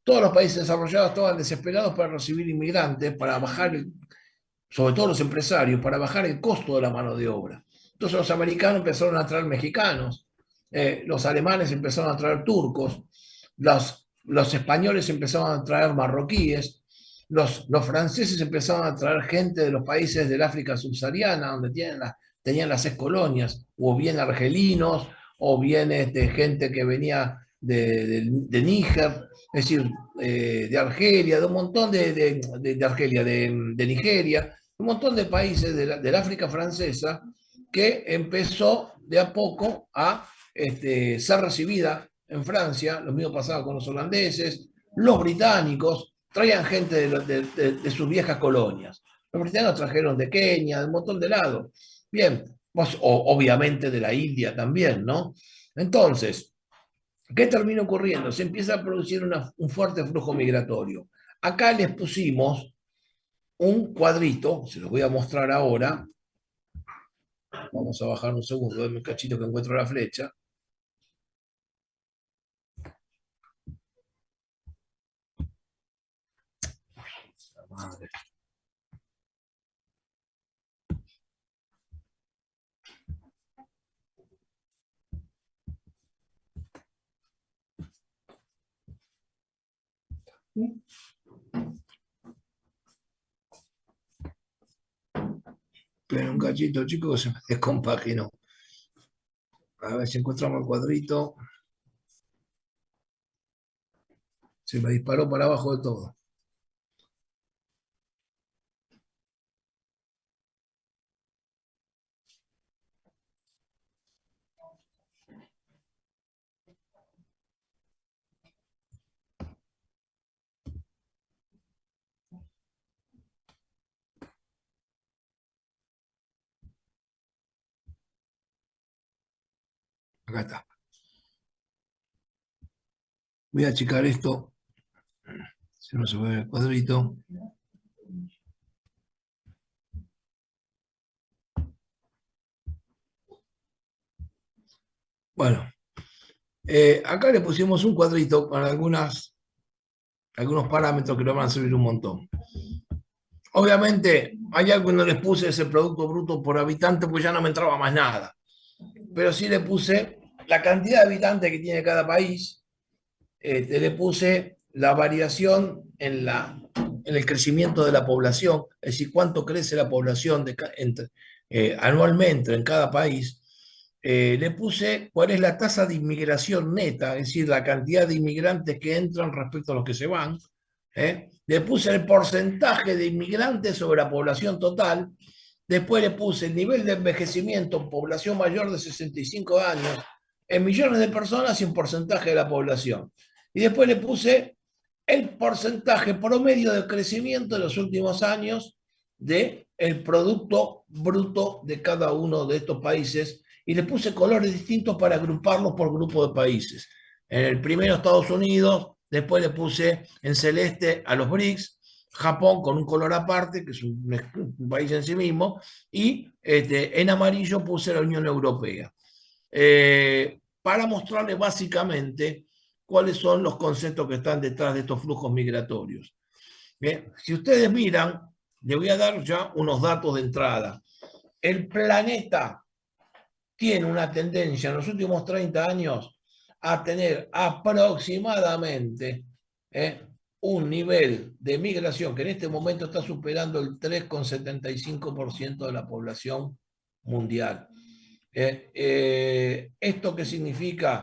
S2: todos los países desarrollados estaban desesperados para recibir inmigrantes, para bajar, sobre todo los empresarios, para bajar el costo de la mano de obra. Entonces los americanos empezaron a traer mexicanos, los alemanes empezaron a traer turcos, los españoles empezaron a traer marroquíes, los franceses empezaron a traer gente de los países del África subsahariana, donde tenían las ex colonias, o bien argelinos, o bien gente que venía de Níger, es decir, de Argelia, de un montón de Argelia, de Nigeria, un montón de países del África francesa que empezó de a poco a ser recibida en Francia. Lo mismo pasaba con los holandeses, los británicos traían gente de sus viejas colonias. Los británicos trajeron de Kenia, de un montón de lados. Bien, pues, obviamente de la India también, ¿no? Entonces, ¿qué termina ocurriendo? Se empieza a producir un fuerte flujo migratorio. Acá les pusimos un cuadrito, se los voy a mostrar ahora. Vamos a bajar un segundo, dame un cachito que encuentro la flecha. Madre. Pero un cachito, chico, que se me descompaginó. A ver si encontramos el cuadrito. Se me disparó para abajo de todo. Acá está. Voy a achicar esto. Si no se ve el cuadrito. Bueno, acá le pusimos un cuadrito para algunas algunos parámetros que nos van a servir un montón. Obviamente, hay algo que no les puse ese Producto Bruto por habitante, porque ya no me entraba más nada. Pero sí le puse la cantidad de habitantes que tiene cada país, le puse la variación en el crecimiento de la población, es decir, cuánto crece la población anualmente en cada país. Le puse cuál es la tasa de inmigración neta, es decir, la cantidad de inmigrantes que entran respecto a los que se van. Le puse el porcentaje de inmigrantes sobre la población total. Después le puse el nivel de envejecimiento en población mayor de 65 años, en millones de personas y un porcentaje de la población. Y después le puse el porcentaje promedio de crecimiento en los últimos años del Producto Bruto de cada uno de estos países y le puse colores distintos para agruparlos por grupo de países. En el primero Estados Unidos, después le puse en celeste a los BRICS, Japón con un color aparte, que es un país en sí mismo, y en amarillo puse la Unión Europea. Para mostrarles básicamente cuáles son los conceptos que están detrás de estos flujos migratorios. Bien, si ustedes miran, les voy a dar ya unos datos de entrada. El planeta tiene una tendencia en los últimos 30 años a tener aproximadamente un nivel de migración que en este momento está superando el 3,75% de la población mundial. ¿Esto qué significa?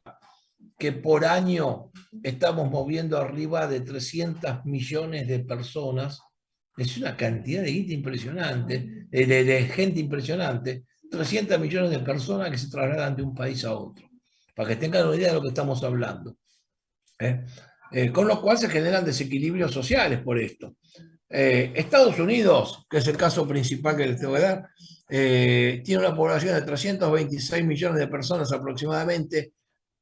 S2: Que por año estamos moviendo arriba de 300 millones de personas. Es una cantidad de gente impresionante, de gente impresionante. 300 millones de personas que se trasladan de un país a otro. Para que tengan una idea de lo que estamos hablando. Con lo cual se generan desequilibrios sociales por esto. Estados Unidos, que es el caso principal que les tengo que dar, tiene una población de 326 millones de personas aproximadamente.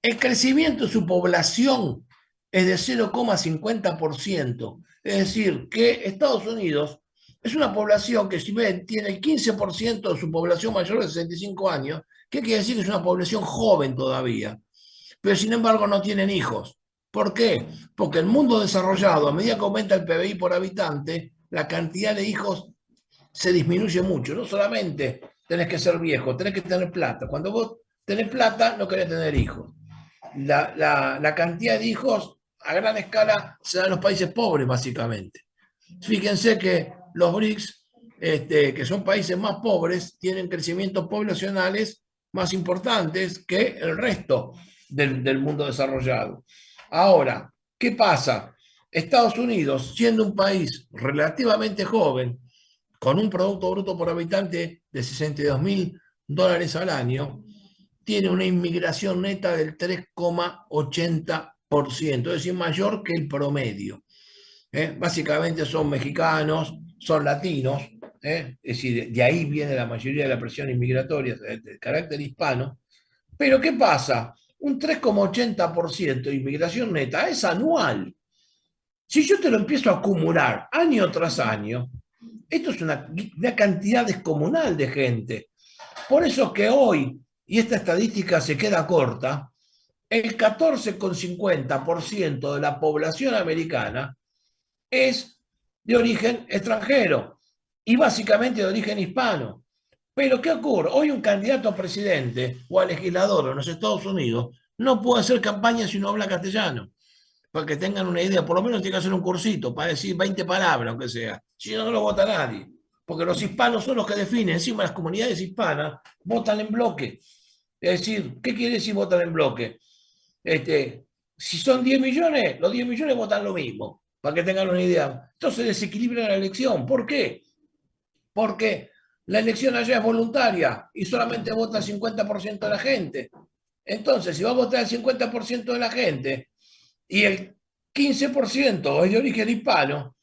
S2: El crecimiento de su población es de 0,50%. Es decir, que Estados Unidos es una población que, si bien tiene el 15% de su población mayor de 65 años, ¿qué quiere decir? Que es una población joven todavía. Pero sin embargo no tienen hijos. ¿Por qué? Porque el mundo desarrollado, a medida que aumenta el PBI por habitante, la cantidad de hijos se disminuye mucho. No solamente tenés que ser viejo, tenés que tener plata. Cuando vos tenés plata, no querés tener hijos. La cantidad de hijos a gran escala se da en los países pobres, básicamente. Fíjense que los BRICS, que son países más pobres, tienen crecimientos poblacionales más importantes que el resto del mundo desarrollado. Ahora, ¿qué pasa? Estados Unidos, siendo un país relativamente joven, con un Producto Bruto por habitante de $62.000 al año, tiene una inmigración neta del 3,80%, es decir, mayor que el promedio. Básicamente son mexicanos, son latinos, es decir, de ahí viene la mayoría de la presión inmigratoria de carácter hispano. Pero ¿qué pasa? Un 3,80% de inmigración neta es anual. Si yo te lo empiezo a acumular año tras año, esto es una cantidad descomunal de gente. Por eso es que hoy, y esta estadística se queda corta, el 14,50% de la población americana es de origen extranjero y básicamente de origen hispano. Pero ¿qué ocurre? Hoy un candidato a presidente o a legislador en los Estados Unidos no puede hacer campaña si no habla castellano. Para que tengan una idea, por lo menos tiene que hacer un cursito para decir 20 palabras, aunque sea. Si no, no lo vota nadie. Porque los hispanos son los que definen. Encima, las comunidades hispanas votan en bloque. Es decir, ¿qué quiere decir votar en bloque? Si son 10 millones, los 10 millones votan lo mismo, para que tengan una idea. Entonces desequilibra la elección. ¿Por qué? Porque la elección allá es voluntaria y solamente vota el 50% de la gente. Entonces, si va a votar el 50% de la gente y el 15% es de origen hispano,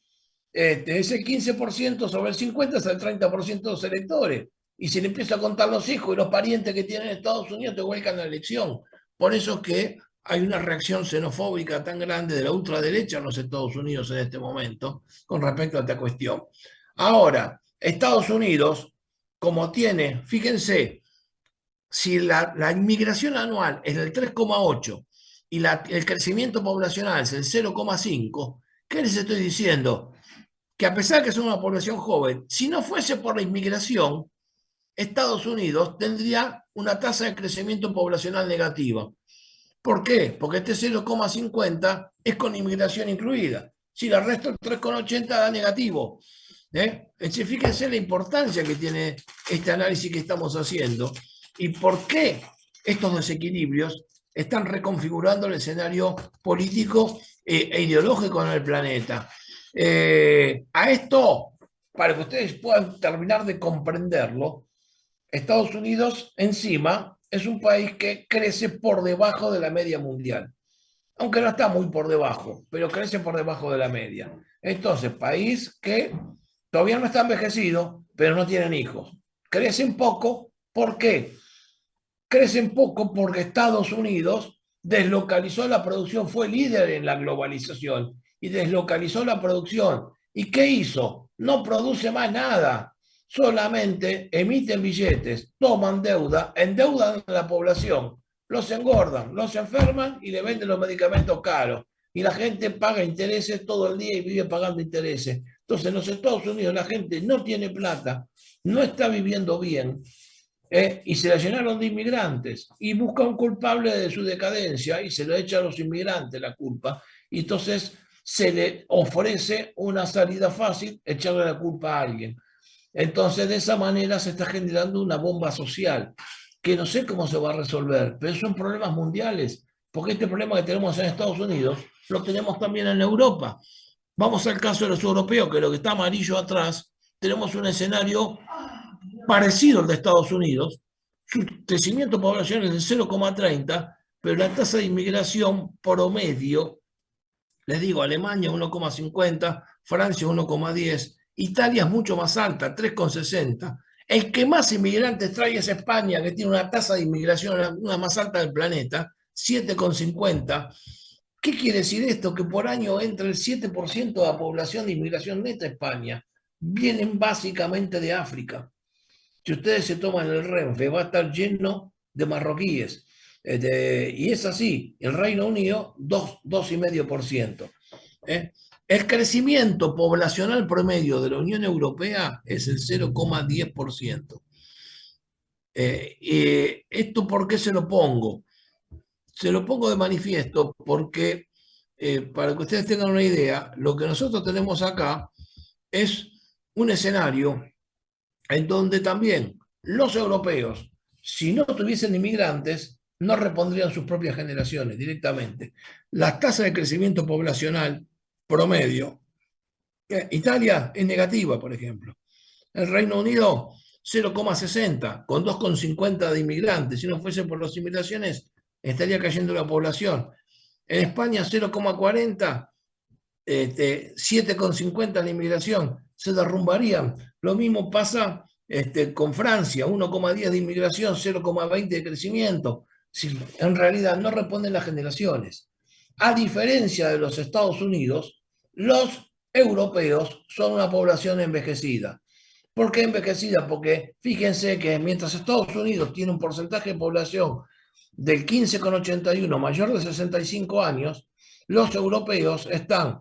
S2: ese 15% sobre el 50% es el 30% de los electores. Y si le empieza a contar los hijos y los parientes que tienen en Estados Unidos, te vuelcan la elección. Por eso es que hay una reacción xenofóbica tan grande de la ultraderecha en los Estados Unidos en este momento con respecto a esta cuestión. Ahora, Estados Unidos, como tiene, fíjense, si la inmigración anual es del 3,8 y el crecimiento poblacional es el 0,5, ¿Qué les estoy diciendo? Que a pesar de que son una población joven, si no fuese por la inmigración, Estados Unidos tendría una tasa de crecimiento poblacional negativa. ¿Por qué? Porque este 0,50 es con inmigración incluida. Si el resto, el 3,80 da negativo. Fíjense la importancia que tiene este análisis que estamos haciendo y por qué estos desequilibrios están reconfigurando el escenario político e ideológico en el planeta. A esto, para que ustedes puedan terminar de comprenderlo, Estados Unidos encima es un país que crece por debajo de la media mundial, aunque no está muy por debajo, pero crece por debajo de la media. Entonces, país que todavía no está envejecido, pero no tienen hijos. Crecen poco, ¿por qué? Crecen poco porque Estados Unidos deslocalizó la producción, fue líder en la globalización y deslocalizó la producción. ¿Y qué hizo? No produce más nada, solamente emiten billetes, toman deuda, endeudan a la población, los engordan, los enferman y le venden los medicamentos caros. Y la gente paga intereses todo el día y vive pagando intereses. Entonces, en los Estados Unidos la gente no tiene plata, no está viviendo bien, y se la llenaron de inmigrantes y busca un culpable de su decadencia y se lo echa a los inmigrantes la culpa y entonces se le ofrece una salida fácil, echarle la culpa a alguien. Entonces de esa manera se está generando una bomba social que no sé cómo se va a resolver, pero son problemas mundiales, porque este problema que tenemos en Estados Unidos lo tenemos también en Europa. Vamos al caso de los europeos, que lo que está amarillo atrás, tenemos un escenario parecido al de Estados Unidos, su crecimiento poblacional es de 0,30, pero la tasa de inmigración promedio, les digo, Alemania 1,50, Francia 1,10, Italia es mucho más alta, 3,60. El que más inmigrantes trae es España, que tiene una tasa de inmigración una más alta del planeta, 7,50. ¿Qué quiere decir esto? Que por año entra el 7% de la población de inmigración neta a España. Vienen básicamente de África. Si ustedes se toman el Renfe, va a estar lleno de marroquíes. Y es así, el Reino Unido, 2,5%. ¿eh? El crecimiento poblacional promedio de la Unión Europea es el 0,10%. ¿Esto por qué se lo pongo? Se lo pongo de manifiesto porque, para que ustedes tengan una idea, lo que nosotros tenemos acá es un escenario en donde también los europeos, si no tuviesen inmigrantes, no repondrían sus propias generaciones directamente. La tasa de crecimiento poblacional promedio, Italia es negativa, por ejemplo. El Reino Unido 0,60, con 2,50 de inmigrantes. Si no fuese por las inmigraciones, estaría cayendo la población. En España 0,40, 7,50 la inmigración, se derrumbarían. Lo mismo pasa con Francia, 1,10 de inmigración, 0,20 de crecimiento. Si en realidad no responden las generaciones. A diferencia de los Estados Unidos, los europeos son una población envejecida. ¿Por qué envejecida? Porque fíjense que mientras Estados Unidos tiene un porcentaje de población del 15,81 mayor de 65 años, los europeos están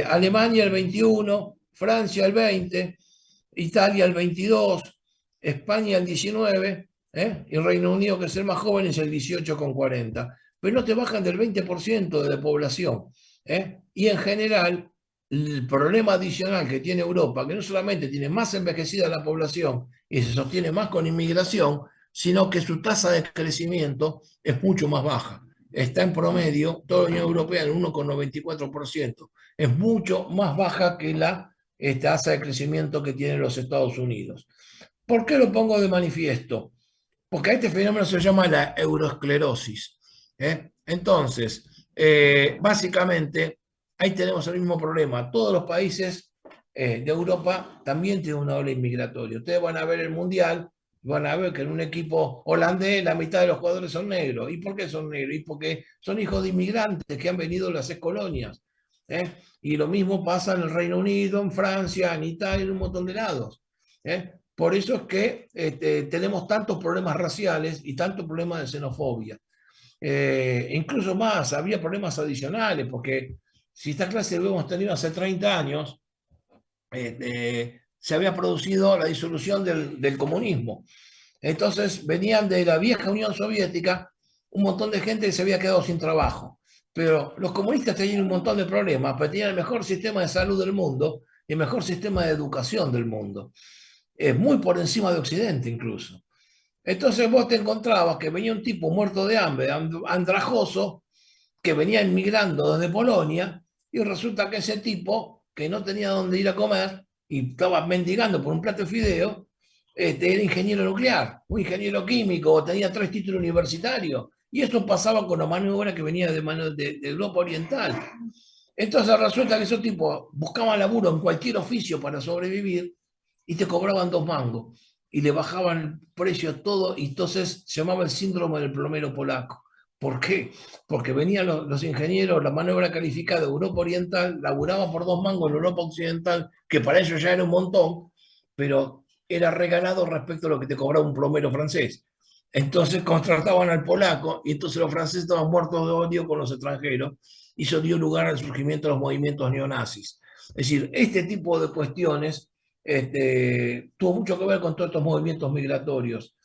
S2: Alemania el 21, Francia el 20, Italia el 22, España el 19, y Reino Unido, que es el más joven, es el 18,40. Pero no te bajan del 20% de la población. Y en general, el problema adicional que tiene Europa, que no solamente tiene más envejecida la población y se sostiene más con inmigración, sino que su tasa de crecimiento es mucho más baja. Está en promedio, toda la Unión Europea, en 1,94%. Es mucho más baja que la tasa de crecimiento que tienen los Estados Unidos. ¿Por qué lo pongo de manifiesto? Porque a este fenómeno se llama la euroesclerosis. Entonces, básicamente, ahí tenemos el mismo problema. Todos los países de Europa también tienen una ola inmigratoria. Ustedes van a ver el Mundial, van a ver que en un equipo holandés la mitad de los jugadores son negros. ¿Y por qué son negros? Y porque son hijos de inmigrantes que han venido de las ex colonias. Y lo mismo pasa en el Reino Unido, en Francia, en Italia, en un montón de lados. Por eso es que tenemos tantos problemas raciales y tantos problemas de xenofobia. Incluso más, había problemas adicionales, porque si esta clase lo hemos tenido hace 30 años, se había producido la disolución del comunismo. Entonces venían de la vieja Unión Soviética un montón de gente que se había quedado sin trabajo. Pero los comunistas tenían un montón de problemas, pero tenían el mejor sistema de salud del mundo y el mejor sistema de educación del mundo. Muy por encima de Occidente incluso. Entonces vos te encontrabas que venía un tipo muerto de hambre, andrajoso, que venía inmigrando desde Polonia, y resulta que ese tipo, que no tenía dónde ir a comer y estaba mendigando por un plato de fideo, era ingeniero nuclear, un ingeniero químico, tenía 3 títulos universitarios. Y eso pasaba con la mano de obra que venía de Europa Oriental. Entonces resulta que esos tipos buscaban laburo en cualquier oficio para sobrevivir y te cobraban 2 mangos y le bajaban el precio a todo, y entonces se llamaba el síndrome del plomero polaco. ¿Por qué? Porque venían los ingenieros, la mano de obra calificada de Europa Oriental, laburaban por 2 mangos en Europa Occidental, que para ellos ya era un montón, pero era regalado respecto a lo que te cobraba un plomero francés. Entonces contrataban al polaco, y entonces los franceses estaban muertos de odio con los extranjeros, y eso dio lugar al surgimiento de los movimientos neonazis. Es decir, este tipo de cuestiones tuvo mucho que ver con todos estos movimientos migratorios.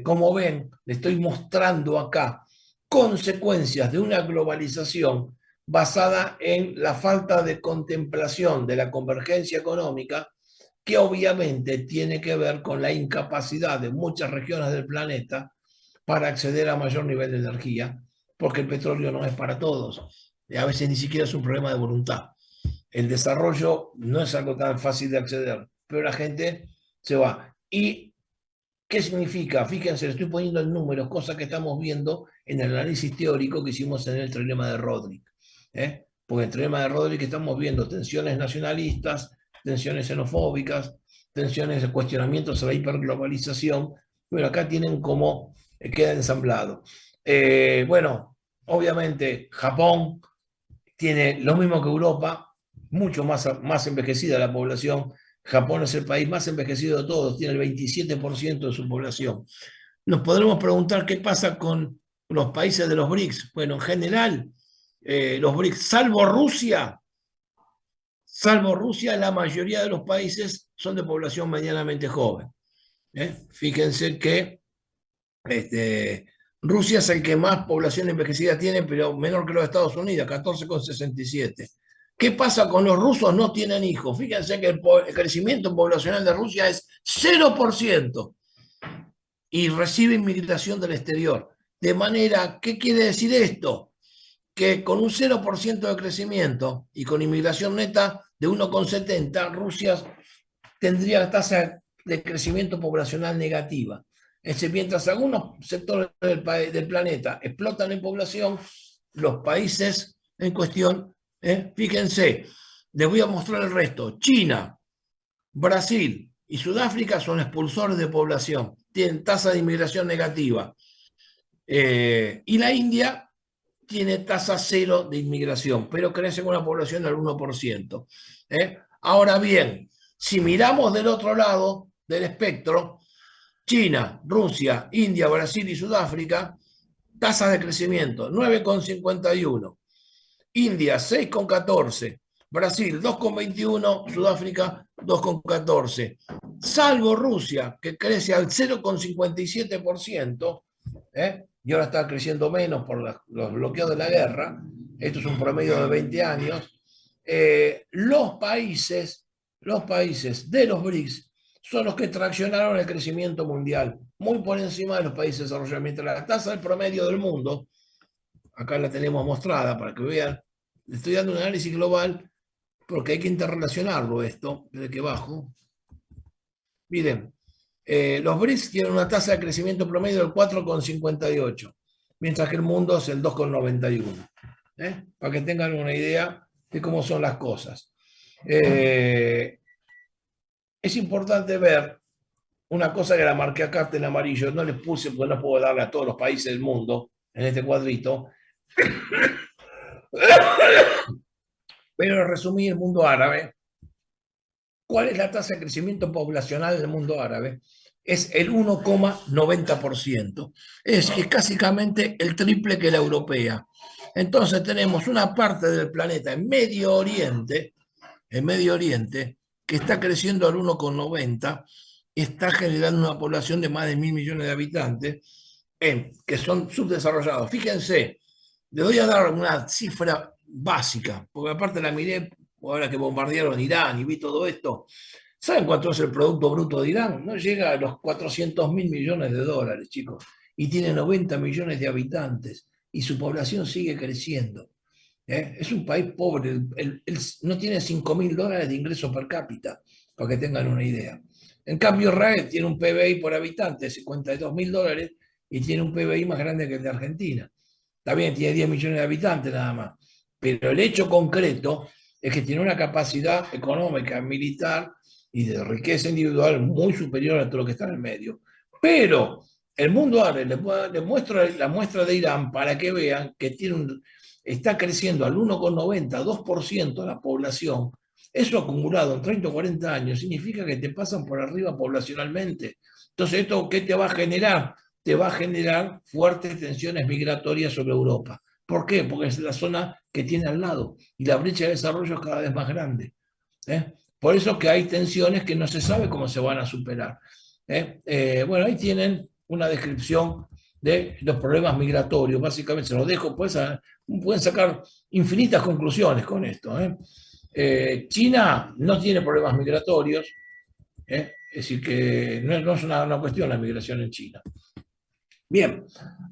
S2: Como ven, le estoy mostrando acá consecuencias de una globalización basada en la falta de contemplación de la convergencia económica, que obviamente tiene que ver con la incapacidad de muchas regiones del planeta para acceder a mayor nivel de energía, porque el petróleo no es para todos. Y a veces ni siquiera es un problema de voluntad. El desarrollo no es algo tan fácil de acceder, pero la gente se va. ¿Y qué significa? Fíjense, le estoy poniendo en números, cosas que estamos viendo en el análisis teórico que hicimos en el trilema de Rodrik. Porque en el trilema de Rodrik estamos viendo tensiones nacionalistas, tensiones xenofóbicas, tensiones de cuestionamientos a la hiperglobalización. Bueno, acá tienen cómo queda ensamblado. Bueno, obviamente Japón tiene lo mismo que Europa, mucho más envejecida la población. Japón es el país más envejecido de todos, tiene el 27% de su población. Nos podremos preguntar qué pasa con los países de los BRICS. Bueno, en general, los BRICS, salvo Rusia, la mayoría de los países son de población medianamente joven. Fíjense que Rusia es el que más población envejecida tiene, pero menor que los Estados Unidos, 14,67. ¿Qué pasa con los rusos? No tienen hijos. Fíjense que el crecimiento poblacional de Rusia es 0% y recibe inmigración del exterior. De manera, ¿qué quiere decir esto? Que con un 0% de crecimiento y con inmigración neta de 1,70, Rusia tendría tasa de crecimiento poblacional negativa. Es decir, mientras algunos sectores del planeta explotan en población, los países en cuestión, fíjense, les voy a mostrar el resto. China, Brasil y Sudáfrica son expulsores de población, tienen tasa de inmigración negativa. Y la India tiene tasa cero de inmigración, pero crece con una población del 1%. Ahora bien, si miramos del otro lado del espectro, China, Rusia, India, Brasil y Sudáfrica, tasas de crecimiento 9,51, India 6,14, Brasil 2,21, Sudáfrica 2,14. Salvo Rusia, que crece al 0,57%, y ahora está creciendo menos por los bloqueos de la guerra. Esto es un promedio de 20 años. Los países de los BRICS son los que traccionaron el crecimiento mundial, muy por encima de los países desarrollados. Mientras la tasa del promedio del mundo, acá la tenemos mostrada para que vean, estoy dando un análisis global porque hay que interrelacionarlo esto, desde que bajo. Miren, los BRICS tienen una tasa de crecimiento promedio del 4,58, mientras que el mundo es el 2,91. Para que tengan una idea de cómo son las cosas. Es importante ver una cosa que la marqué acá en amarillo, no les puse porque no puedo darle a todos los países del mundo en este cuadrito, pero resumí el mundo árabe. ¿Cuál es la tasa de crecimiento poblacional del mundo árabe? es el 1,90%. Es que básicamente el triple que la europea. Entonces tenemos una parte del planeta en Medio Oriente, que está creciendo al 1,90, está generando una población de más de 1.000 millones de habitantes, que son subdesarrollados. Fíjense, les voy a dar una cifra básica, porque aparte la miré ahora que bombardearon Irán y vi todo esto. ¿Saben cuánto es el Producto Bruto de Irán? No llega a los 400.000 millones de dólares, chicos, y tiene 90 millones de habitantes, y su población sigue creciendo. Es un país pobre, no tiene 5.000 dólares de ingreso per cápita, para que tengan una idea. En cambio, Israel tiene un PBI por habitante de 52.000 dólares y tiene un PBI más grande que el de Argentina. Está bien, tiene 10 millones de habitantes nada más, pero el hecho concreto es que tiene una capacidad económica, militar y de riqueza individual muy superior a todo lo que está en el medio. Pero el mundo árabe le muestra la muestra de Irán para que vean que está creciendo al 1,90, 2% de la población. Eso acumulado en 30 o 40 años significa que te pasan por arriba poblacionalmente. Entonces, ¿esto qué te va a generar? Te va a generar fuertes tensiones migratorias sobre Europa. ¿Por qué? Porque es la zona que tiene al lado y la brecha de desarrollo es cada vez más grande. Por eso que hay tensiones que no se sabe cómo se van a superar. Bueno, ahí tienen una descripción de los problemas migratorios. Básicamente se los dejo, pues, pueden sacar infinitas conclusiones con esto. China no tiene problemas migratorios, es decir, que no es una cuestión la migración en China. Bien,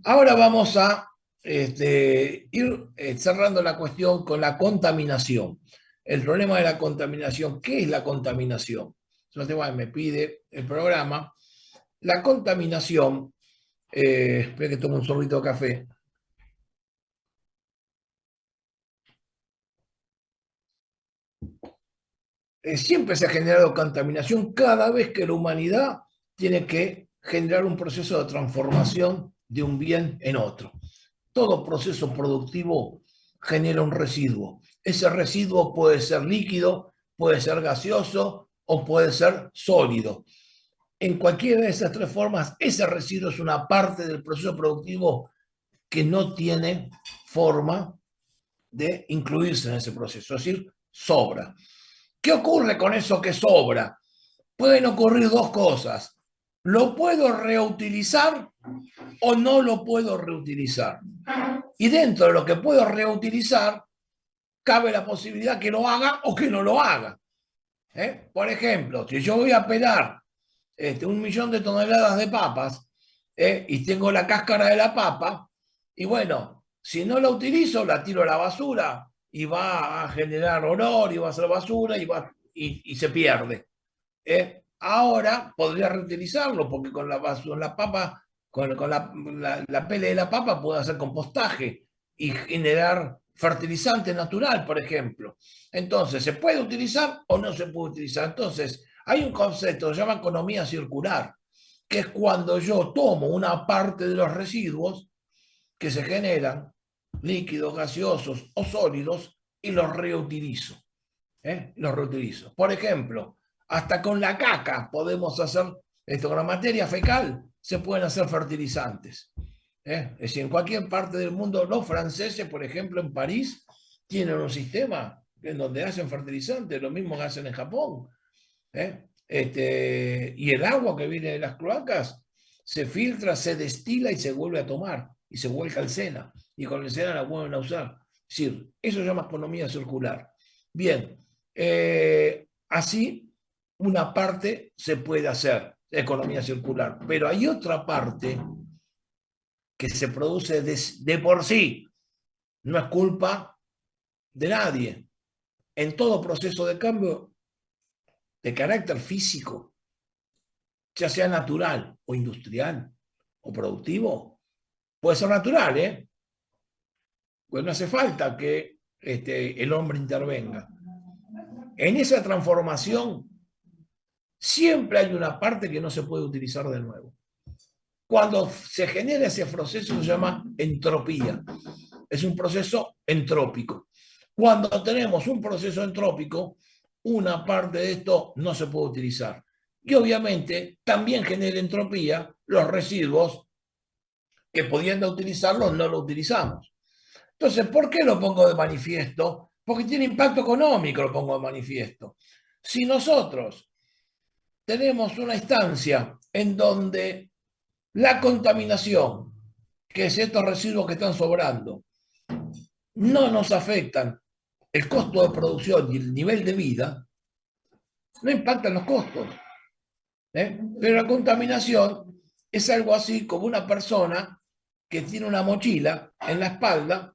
S2: ahora vamos a ir cerrando la cuestión con la contaminación. El problema de la contaminación, ¿qué es la contaminación? Es un tema que me pide el programa. La contaminación, espera que tome un sorbito de café. Siempre se ha generado contaminación cada vez que la humanidad tiene que generar un proceso de transformación de un bien en otro. Todo proceso productivo genera un residuo. Ese residuo puede ser líquido, puede ser gaseoso o puede ser sólido. En cualquiera de esas tres formas, ese residuo es una parte del proceso productivo que no tiene forma de incluirse en ese proceso, es decir, sobra. ¿Qué ocurre con eso que sobra? Pueden ocurrir dos cosas. ¿Lo puedo reutilizar o no lo puedo reutilizar? Y dentro de lo que puedo reutilizar, cabe la posibilidad que lo haga o que no lo haga. Por ejemplo, si yo voy a pelar 1.000.000 de toneladas de papas y tengo la cáscara de la papa, y bueno, si no la utilizo, la tiro a la basura y va a generar olor y va a ser basura y se pierde. Ahora podría reutilizarlo porque con la basura, la papa, con la pele de la papa puedo hacer compostaje y generar fertilizante natural, por ejemplo. Entonces, ¿se puede utilizar o no se puede utilizar? Entonces, hay un concepto que se llama economía circular, que es cuando yo tomo una parte de los residuos que se generan, líquidos, gaseosos o sólidos, y los reutilizo. Los reutilizo. Por ejemplo, hasta con la caca podemos hacer, con la materia fecal se pueden hacer fertilizantes. Es decir, en cualquier parte del mundo, los franceses, por ejemplo, en París, tienen un sistema en donde hacen fertilizantes, lo mismo que hacen en Japón. Y el agua que viene de las cloacas se filtra, se destila y se vuelve a tomar, y se vuelca al Sena, y con el Sena la vuelven a usar. Es decir, eso se llama economía circular. Bien, así una parte se puede hacer, economía circular, pero hay otra parte que se produce de por sí, no es culpa de nadie. En todo proceso de cambio de carácter físico, ya sea natural o industrial o productivo, puede ser natural, pues no hace falta que el hombre intervenga. En esa transformación siempre hay una parte que no se puede utilizar de nuevo. Cuando se genera ese proceso se llama entropía. Es un proceso entrópico. Cuando tenemos un proceso entrópico, una parte de esto no se puede utilizar. y obviamente también genera entropía los residuos que pudiendo utilizarlos no lo utilizamos. Entonces, ¿por qué lo pongo de manifiesto? Porque tiene impacto económico, lo pongo de manifiesto. Si nosotros tenemos una instancia en donde la contaminación, que es estos residuos que están sobrando, no nos afectan el costo de producción y el nivel de vida, no impactan los costos. Pero la contaminación es algo así como una persona que tiene una mochila en la espalda,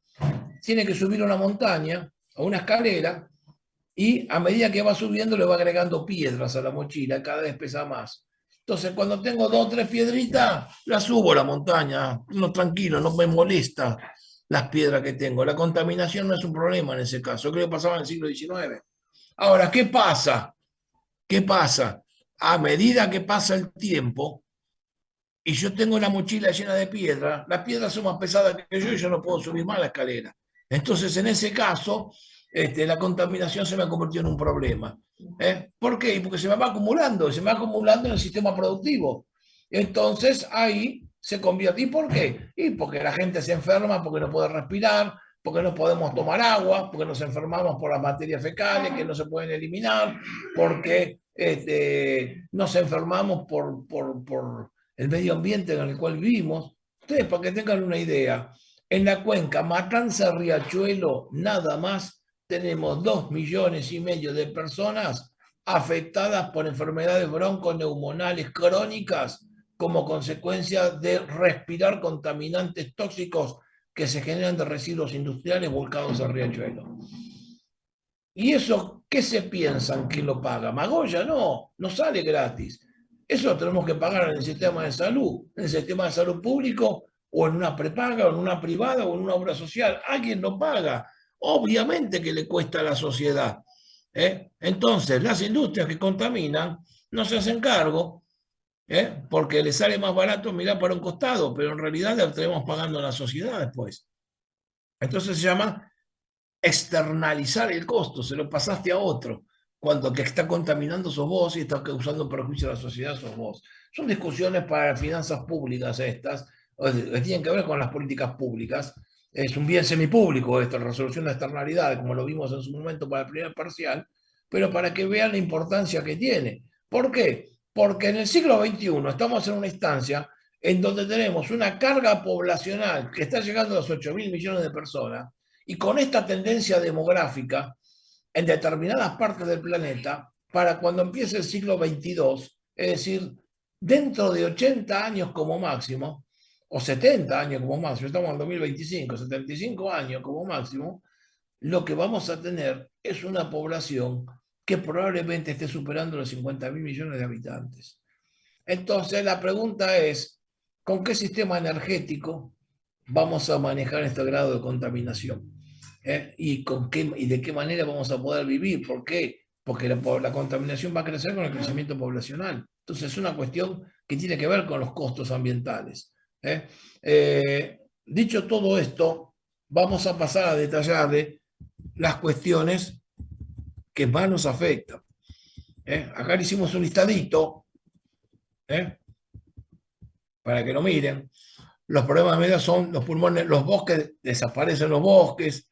S2: tiene que subir una montaña o una escalera y a medida que va subiendo le va agregando piedras a la mochila, cada vez pesa más. Entonces, cuando tengo 2 o 3 piedritas, las subo a la montaña, no tranquilo, no me molesta las piedras que tengo. La contaminación no es un problema en ese caso, creo que pasaba en el siglo XIX. Ahora, ¿qué pasa? ¿Qué pasa? A medida que pasa el tiempo y yo tengo una mochila llena de piedras, las piedras son más pesadas que yo y yo no puedo subir más la escalera. Entonces, en ese caso, la contaminación se me ha convertido en un problema. ¿Por qué? Porque se me va acumulando en el sistema productivo. Entonces, ahí se convierte. ¿Y por qué? Y porque la gente se enferma, porque no puede respirar, porque no podemos tomar agua, porque nos enfermamos por las materias fecales que no se pueden eliminar, porque nos enfermamos por el medio ambiente en el cual vivimos. Ustedes, para que tengan una idea, en la cuenca Matanza-Riachuelo, nada más tenemos 2,5 millones de personas afectadas por enfermedades bronconeumonales crónicas como consecuencia de respirar contaminantes tóxicos que se generan de residuos industriales volcados al riachuelo. ¿Y eso qué se piensan que lo paga? Magoya no, no sale gratis. Eso lo tenemos que pagar en el sistema de salud, en el sistema de salud público, o en una prepaga, o en una privada, o en una obra social. Alguien lo paga. Obviamente que le cuesta a la sociedad. Entonces, las industrias que contaminan no se hacen cargo, porque les sale más barato mirar para un costado, pero en realidad le estaremos pagando a la sociedad después. Entonces se llama externalizar el costo, se lo pasaste a otro, cuando el que está contaminando sos vos y está causando un perjuicio a la sociedad sos vos. Son discusiones para finanzas públicas estas, que tienen que ver con las políticas públicas. Es un bien semipúblico esto, la resolución de externalidades, como lo vimos en su momento para el primer parcial, pero para que vean la importancia que tiene. ¿Por qué? Porque en el siglo XXI estamos en una instancia en donde tenemos una carga poblacional que está llegando a los 8.000 millones de personas, y con esta tendencia demográfica en determinadas partes del planeta, para cuando empiece el siglo XXII, es decir, dentro de 80 años como máximo, o 70 años como máximo, estamos en 2025, 75 años como máximo, lo que vamos a tener es una población que probablemente esté superando los 50.000 millones de habitantes. Entonces, la pregunta es, ¿con qué sistema energético vamos a manejar este grado de contaminación? ¿Y de qué manera vamos a poder vivir? ¿Por qué? Porque la contaminación va a crecer con el crecimiento poblacional. Entonces, es una cuestión que tiene que ver con los costos ambientales. Dicho todo esto, vamos a pasar a detallarle las cuestiones que más nos afectan. Acá le hicimos un listadito, para que lo miren. Los problemas medios son los pulmones, los bosques, desaparecen los bosques,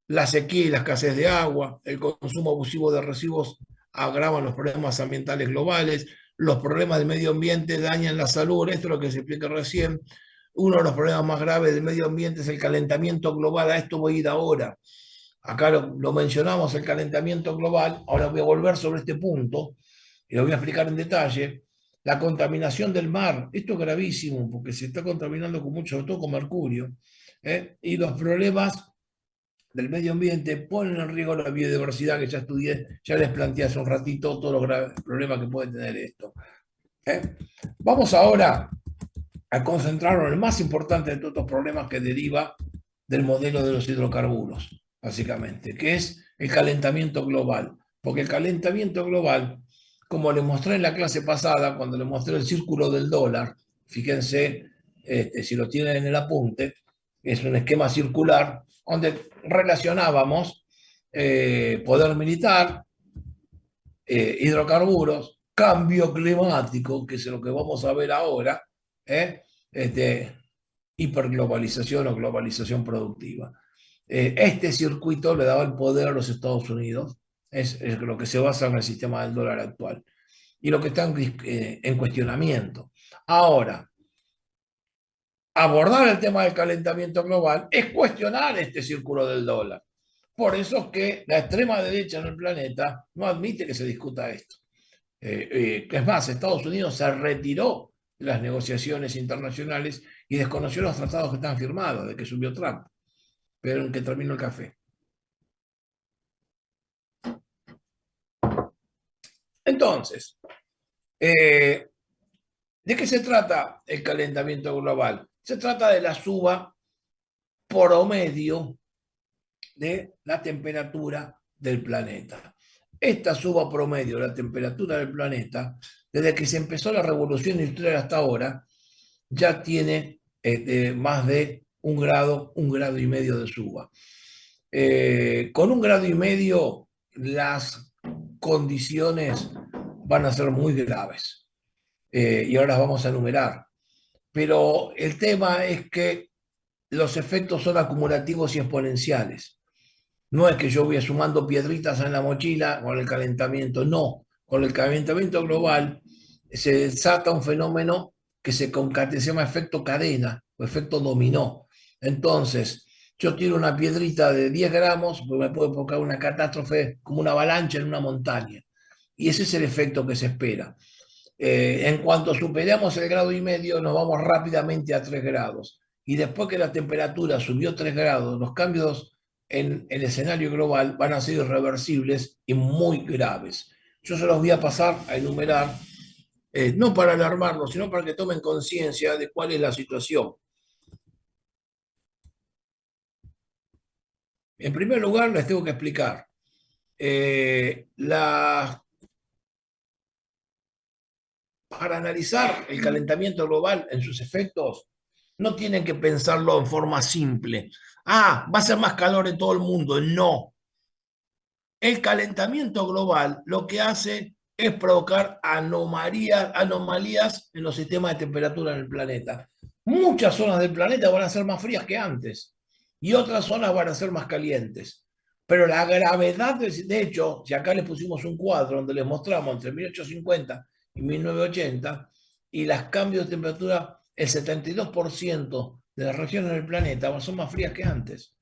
S2: la sequía y la escasez de agua, el consumo abusivo de residuos agravan los problemas ambientales globales, los problemas del medio ambiente dañan la salud, esto es lo que se explica recién. Uno de los problemas más graves del medio ambiente es el calentamiento global, a esto voy a ir ahora. Acá lo mencionamos, el calentamiento global, ahora voy a volver sobre este punto y lo voy a explicar en detalle. La contaminación del mar, esto es gravísimo porque se está contaminando con mucho, sobre todo con mercurio, y los problemas del medio ambiente ponen en riesgo la biodiversidad que ya estudié, ya les planteé hace un ratito todos los graves problemas que puede tener esto. Vamos ahora a concentrarnos en el más importante de todos estos problemas que deriva del modelo de los hidrocarburos, básicamente, que es el calentamiento global. Porque el calentamiento global, como les mostré en la clase pasada, cuando les mostré el círculo del dólar, fíjense, si lo tienen en el apunte, es un esquema circular donde relacionábamos poder militar, hidrocarburos, cambio climático, que es lo que vamos a ver ahora, ¿eh? Hiperglobalización o globalización productiva. Este circuito le daba el poder a los Estados Unidos, es lo que se basa en el sistema del dólar actual y lo que está en cuestionamiento. Ahora, abordar el tema del calentamiento global es cuestionar este círculo del dólar. Por eso es que la extrema derecha en el planeta no admite que se discuta esto. Es más, Estados Unidos se retiró de las negociaciones internacionales y desconoció los tratados que están firmados, de que subió Trump, pero en que terminó el café. Entonces, ¿de qué se trata el calentamiento global? Se trata de la suba promedio de la temperatura del planeta. Esta suba promedio de la temperatura del planeta, desde que se empezó la revolución industrial hasta ahora, ya tiene más de un grado y medio de suba. Con 1,5 grados, las condiciones van a ser muy graves. Y ahora las vamos a enumerar. Pero el tema es que los efectos son acumulativos y exponenciales. No es que yo voy sumando piedritas en la mochila con el calentamiento, no. Con el calentamiento global se desata un fenómeno que se llama efecto cadena o efecto dominó. Entonces, yo tiro una piedrita de 10 gramos, pues me puede provocar una catástrofe como una avalancha en una montaña. Y ese es el efecto que se espera. En cuanto superamos el 1,5 grados, nos vamos rápidamente a 3 grados. Y después que la temperatura subió 3 grados, los cambios en el escenario global van a ser irreversibles y muy graves. Yo se los voy a pasar a enumerar, no para alarmarlos, sino para que tomen conciencia de cuál es la situación. En primer lugar, les tengo que explicar. Para analizar el calentamiento global en sus efectos, no tienen que pensarlo en forma simple. Va a ser más calor en todo el mundo. No. El calentamiento global lo que hace es provocar anomalías en los sistemas de temperatura en el planeta. Muchas zonas del planeta van a ser más frías que antes y otras zonas van a ser más calientes. Pero la gravedad, de hecho, si acá les pusimos un cuadro donde les mostramos entre 1850 y 1980, y los cambios de temperatura, el 72% de las regiones del planeta son más frías que antes.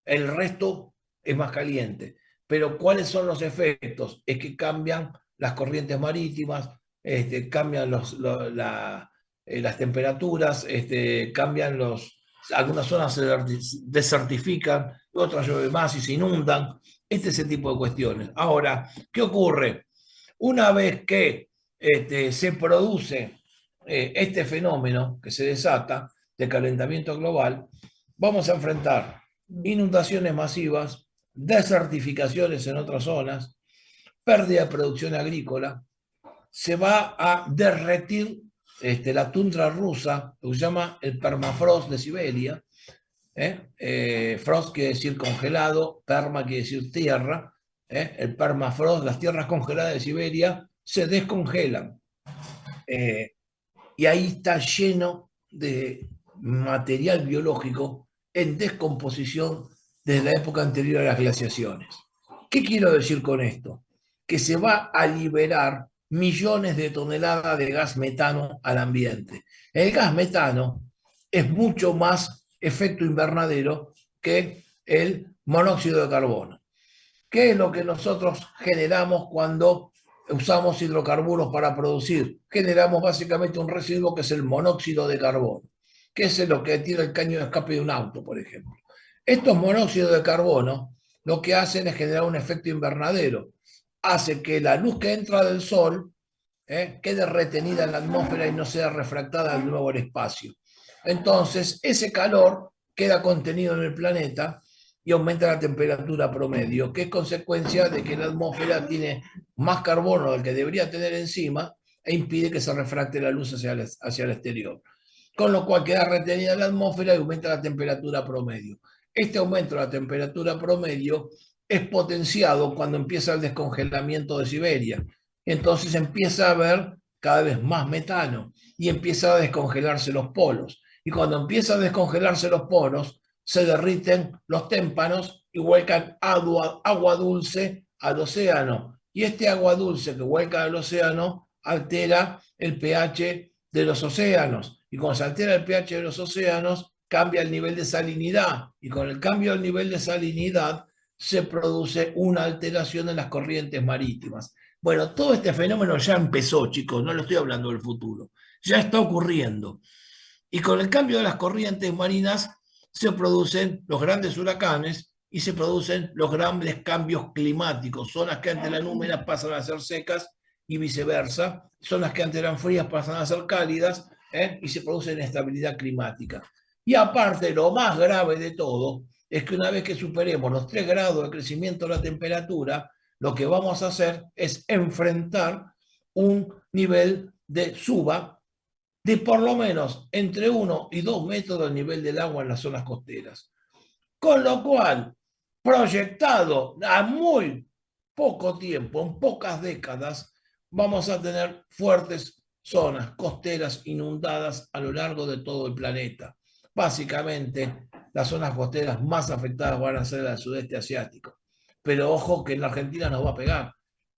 S2: El resto es más caliente. Pero ¿cuáles son los efectos? Es que cambian las corrientes marítimas, cambian las temperaturas, cambian algunas zonas se desertifican, otras llueve más y se inundan. Ese tipo de cuestiones. Ahora, ¿qué ocurre? Una vez que se produce este fenómeno que se desata de calentamiento global, vamos a enfrentar inundaciones masivas, desertificaciones en otras zonas, pérdida de producción agrícola, se va a derretir la tundra rusa, lo que se llama el permafrost de Siberia. Frost quiere decir congelado, perma quiere decir tierra. El permafrost, las tierras congeladas de Siberia, se descongelan. Y ahí está lleno de material biológico en descomposición desde la época anterior a las glaciaciones. ¿Qué quiero decir con esto? Que se va a liberar millones de toneladas de gas metano al ambiente. El gas metano es mucho más efecto invernadero que el monóxido de carbono. ¿Qué es lo que nosotros generamos cuando usamos hidrocarburos para producir? Generamos básicamente un residuo que es el monóxido de carbono, que es lo que tira el caño de escape de un auto, por ejemplo. Estos monóxidos de carbono lo que hacen es generar un efecto invernadero. Hace que la luz que entra del sol quede retenida en la atmósfera y no sea refractada de nuevo al espacio. Entonces, ese calor queda contenido en el planeta y aumenta la temperatura promedio, que es consecuencia de que la atmósfera tiene más carbono del que debería tener encima e impide que se refracte la luz hacia el exterior. Con lo cual queda retenida en la atmósfera y aumenta la temperatura promedio. Este aumento de la temperatura promedio es potenciado cuando empieza el descongelamiento de Siberia. entonces empieza a haber cada vez más metano y empieza a descongelarse los polos. Y cuando empieza a descongelarse los polos, se derriten los témpanos y vuelcan agua dulce al océano. Y este agua dulce que vuelca al océano altera el pH de los océanos. Y cuando se altera el pH de los océanos, cambia el nivel de salinidad. Y con el cambio del nivel de salinidad se produce una alteración en las corrientes marítimas. Bueno, todo este fenómeno ya empezó, chicos, no lo estoy hablando del futuro, ya está ocurriendo. Y con el cambio de las corrientes marinas se producen los grandes huracanes y se producen los grandes cambios climáticos. Zonas que antes eran húmedas pasan a ser secas y viceversa. Zonas que antes eran frías pasan a ser cálidas, y se produce inestabilidad climática. Y aparte, lo más grave de todo es que una vez que superemos los 3 grados de crecimiento de la temperatura, lo que vamos a hacer es enfrentar un nivel de suba de por lo menos entre 1 y 2 metros del nivel del agua en las zonas costeras. Con lo cual, proyectado a muy poco tiempo, en pocas décadas, vamos a tener fuertes zonas costeras inundadas a lo largo de todo el planeta. Básicamente, las zonas costeras más afectadas van a ser las del sudeste asiático. Pero ojo que en la Argentina nos va a pegar.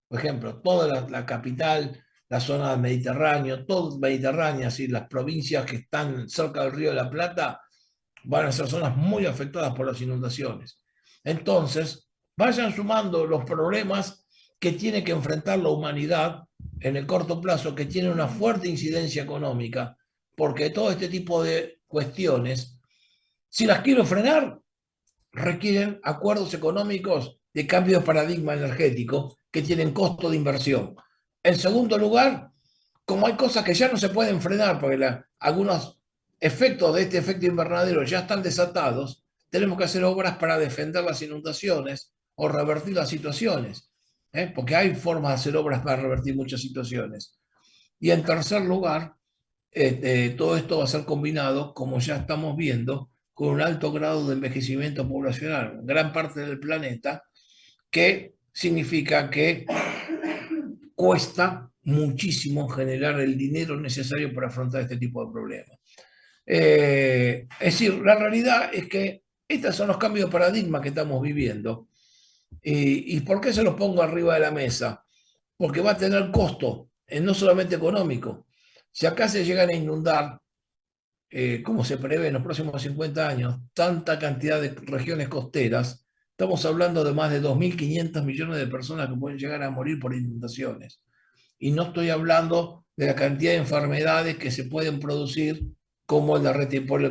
S2: Por ejemplo, toda la capital, la zona del Mediterráneo, todo el Mediterráneo, así, las provincias que están cerca del Río de la Plata, van a ser zonas muy afectadas por las inundaciones. Entonces, vayan sumando los problemas que tiene que enfrentar la humanidad en el corto plazo, que tiene una fuerte incidencia económica, porque todo este tipo de cuestiones, si las quiero frenar, requieren acuerdos económicos de cambio de paradigma energético que tienen costo de inversión. En segundo lugar, como hay cosas que ya no se pueden frenar porque algunos efectos de este efecto invernadero ya están desatados, tenemos que hacer obras para defender las inundaciones o revertir las situaciones, porque hay formas de hacer obras para revertir muchas situaciones. Y en tercer lugar, todo esto va a ser combinado, como ya estamos viendo, con un alto grado de envejecimiento poblacional en gran parte del planeta, que significa que cuesta muchísimo generar el dinero necesario para afrontar este tipo de problemas. Es decir, la realidad es que estos son los cambios de paradigma que estamos viviendo. ¿Y por qué se los pongo arriba de la mesa? Porque va a tener costo, no solamente económico. Si acá se llegan a inundar, como se prevé en los próximos 50 años, tanta cantidad de regiones costeras, estamos hablando de más de 2.500 millones de personas que pueden llegar a morir por inundaciones. Y no estoy hablando de la cantidad de enfermedades que se pueden producir como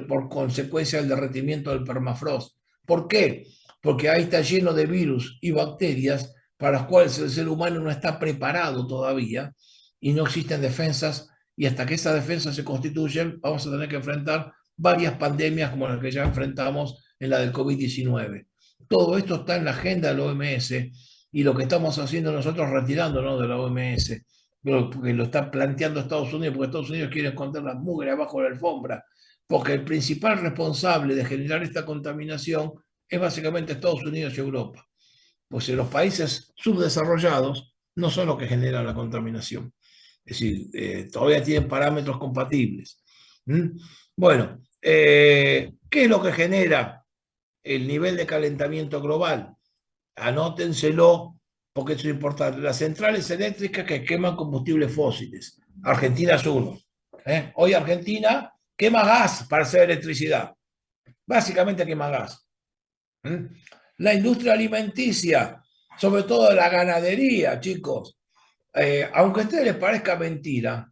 S2: por consecuencia del derretimiento del permafrost. ¿Por qué? Porque ahí está lleno de virus y bacterias para las cuales el ser humano no está preparado todavía y no existen defensas, y hasta que esas defensas se constituyen vamos a tener que enfrentar varias pandemias como las que ya enfrentamos en la del COVID-19. Todo esto está en la agenda de la OMS y lo que estamos haciendo nosotros retirándonos de la OMS, porque lo está planteando Estados Unidos, porque Estados Unidos quiere esconder la mugre abajo de la alfombra, porque el principal responsable de generar esta contaminación es básicamente Estados Unidos y Europa. Pues los países subdesarrollados no son los que generan la contaminación. Es decir, todavía tienen parámetros compatibles. ¿Mm? Bueno, ¿qué es lo que genera el nivel de calentamiento global? Anótenselo, porque eso es importante. Las centrales eléctricas que queman combustibles fósiles. Argentina es uno. Hoy Argentina quema gas para hacer electricidad. Básicamente quema gas. La industria alimenticia, sobre todo la ganadería, chicos. Aunque a ustedes les parezca mentira,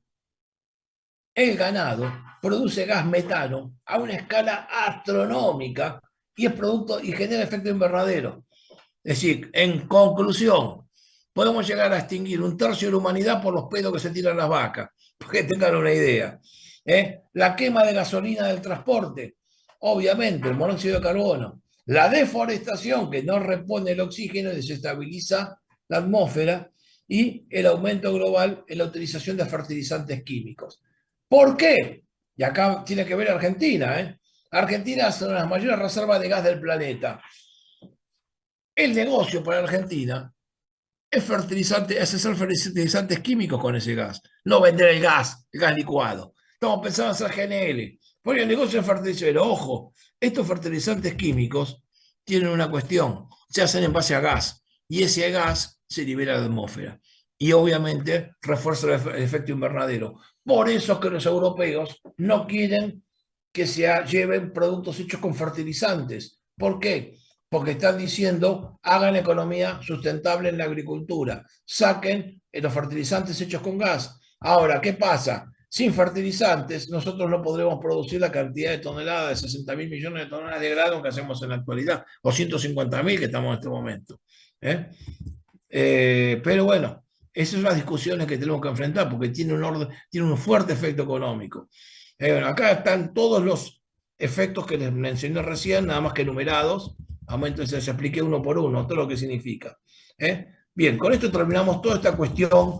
S2: el ganado produce gas metano a una escala astronómica y es producto y genera efecto invernadero. Es decir, en conclusión, podemos llegar a extinguir 1/3 de la humanidad por los pedos que se tiran las vacas, para que tengan una idea. La quema de gasolina del transporte, obviamente, el monóxido de carbono. La deforestación, que no repone el oxígeno y desestabiliza la atmósfera. Y el aumento global en la utilización de fertilizantes químicos. ¿Por qué? Y acá tiene que ver Argentina. Argentina es una de las mayores reservas de gas del planeta. El negocio para Argentina es fertilizante, es hacer fertilizantes químicos con ese gas, no vender el gas licuado. Estamos pensando en hacer GNL, porque el negocio es fertilizante. Ojo, estos fertilizantes químicos tienen una cuestión, se hacen en base a gas, y ese gas se libera a la atmósfera. Y obviamente refuerza el efecto invernadero. Por eso es que los europeos no quieren que se lleven productos hechos con fertilizantes. ¿Por qué? Porque están diciendo, hagan economía sustentable en la agricultura, saquen los fertilizantes hechos con gas. Ahora, ¿qué pasa? Sin fertilizantes, nosotros no podremos producir la cantidad de toneladas, de 60.000 millones de toneladas de grano que hacemos en la actualidad, o 150.000 que estamos en este momento. ¿Eh? Pero bueno, esas son las discusiones que tenemos que enfrentar porque tiene un, orden, tiene un fuerte efecto económico. Bueno, acá están todos los efectos que les mencioné recién, nada más que enumerados. Entonces se expliqué uno por uno todo lo que significa. Bien, con esto terminamos toda esta cuestión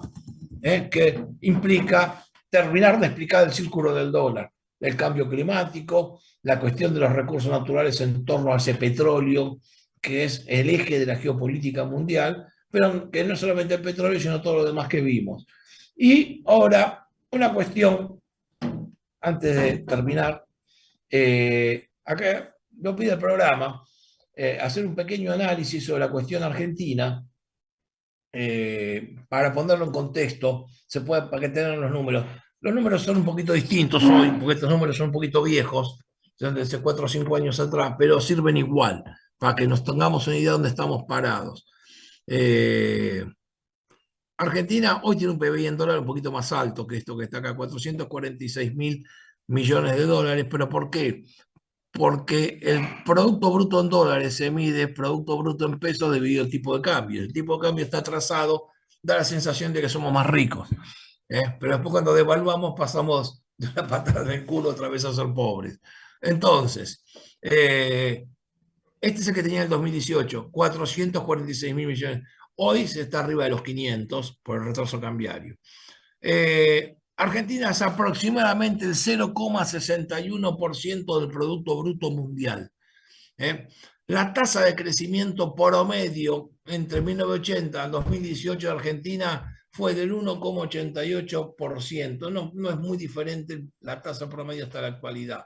S2: que implica terminar de explicar el círculo del dólar, el cambio climático, la cuestión de los recursos naturales en torno a ese petróleo, que es el eje de la geopolítica mundial, pero que no es solamente el petróleo, sino todo lo demás que vimos. Y ahora, una cuestión, antes de terminar, acá lo pide el programa, hacer un pequeño análisis sobre la cuestión argentina, para ponerlo en contexto, se puede, para que tengan los números. Los números son un poquito distintos hoy, porque estos números son un poquito viejos, son de hace 4 o 5 años atrás, pero sirven igual, para que nos tengamos una idea de dónde estamos parados. Argentina hoy tiene un PBI en dólar un poquito más alto que esto que está acá, 446.000 millones de dólares, pero ¿por qué? Porque el Producto Bruto en dólares se mide Producto Bruto en pesos debido al tipo de cambio. El tipo de cambio está atrasado, da la sensación de que somos más ricos. Pero después cuando devaluamos pasamos de una patada en el culo otra vez a ser pobres. Entonces, este es el que tenía en el 2018, 446.000 millones. Hoy se está arriba de los 500 por el retraso cambiario. Argentina es aproximadamente el 0,61% del Producto Bruto Mundial. La tasa de crecimiento promedio entre 1980 y 2018 de Argentina fue del 1,88%. No, no es muy diferente la tasa promedio hasta la actualidad.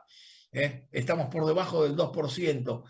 S2: Estamos por debajo del 2%.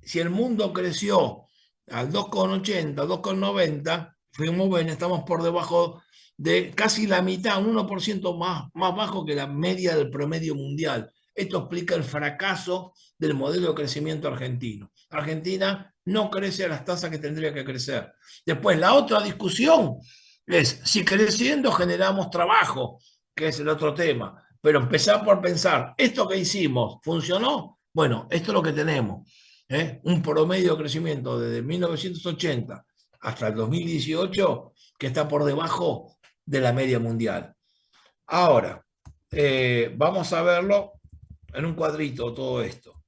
S2: Si el mundo creció al 2,80, 2,90, fuimos bien, estamos por debajo de casi la mitad, un 1% más bajo que la media del promedio mundial. Esto explica el fracaso del modelo de crecimiento argentino. Argentina no crece a las tasas que tendría que crecer. Después, la otra discusión es si creciendo generamos trabajo, que es el otro tema. Pero empezar por pensar, ¿esto que hicimos funcionó? Bueno, esto es lo que tenemos. Un promedio de crecimiento desde 1980 hasta el 2018 que está por debajo de la media mundial. Ahora, vamos a verlo en un cuadrito todo esto.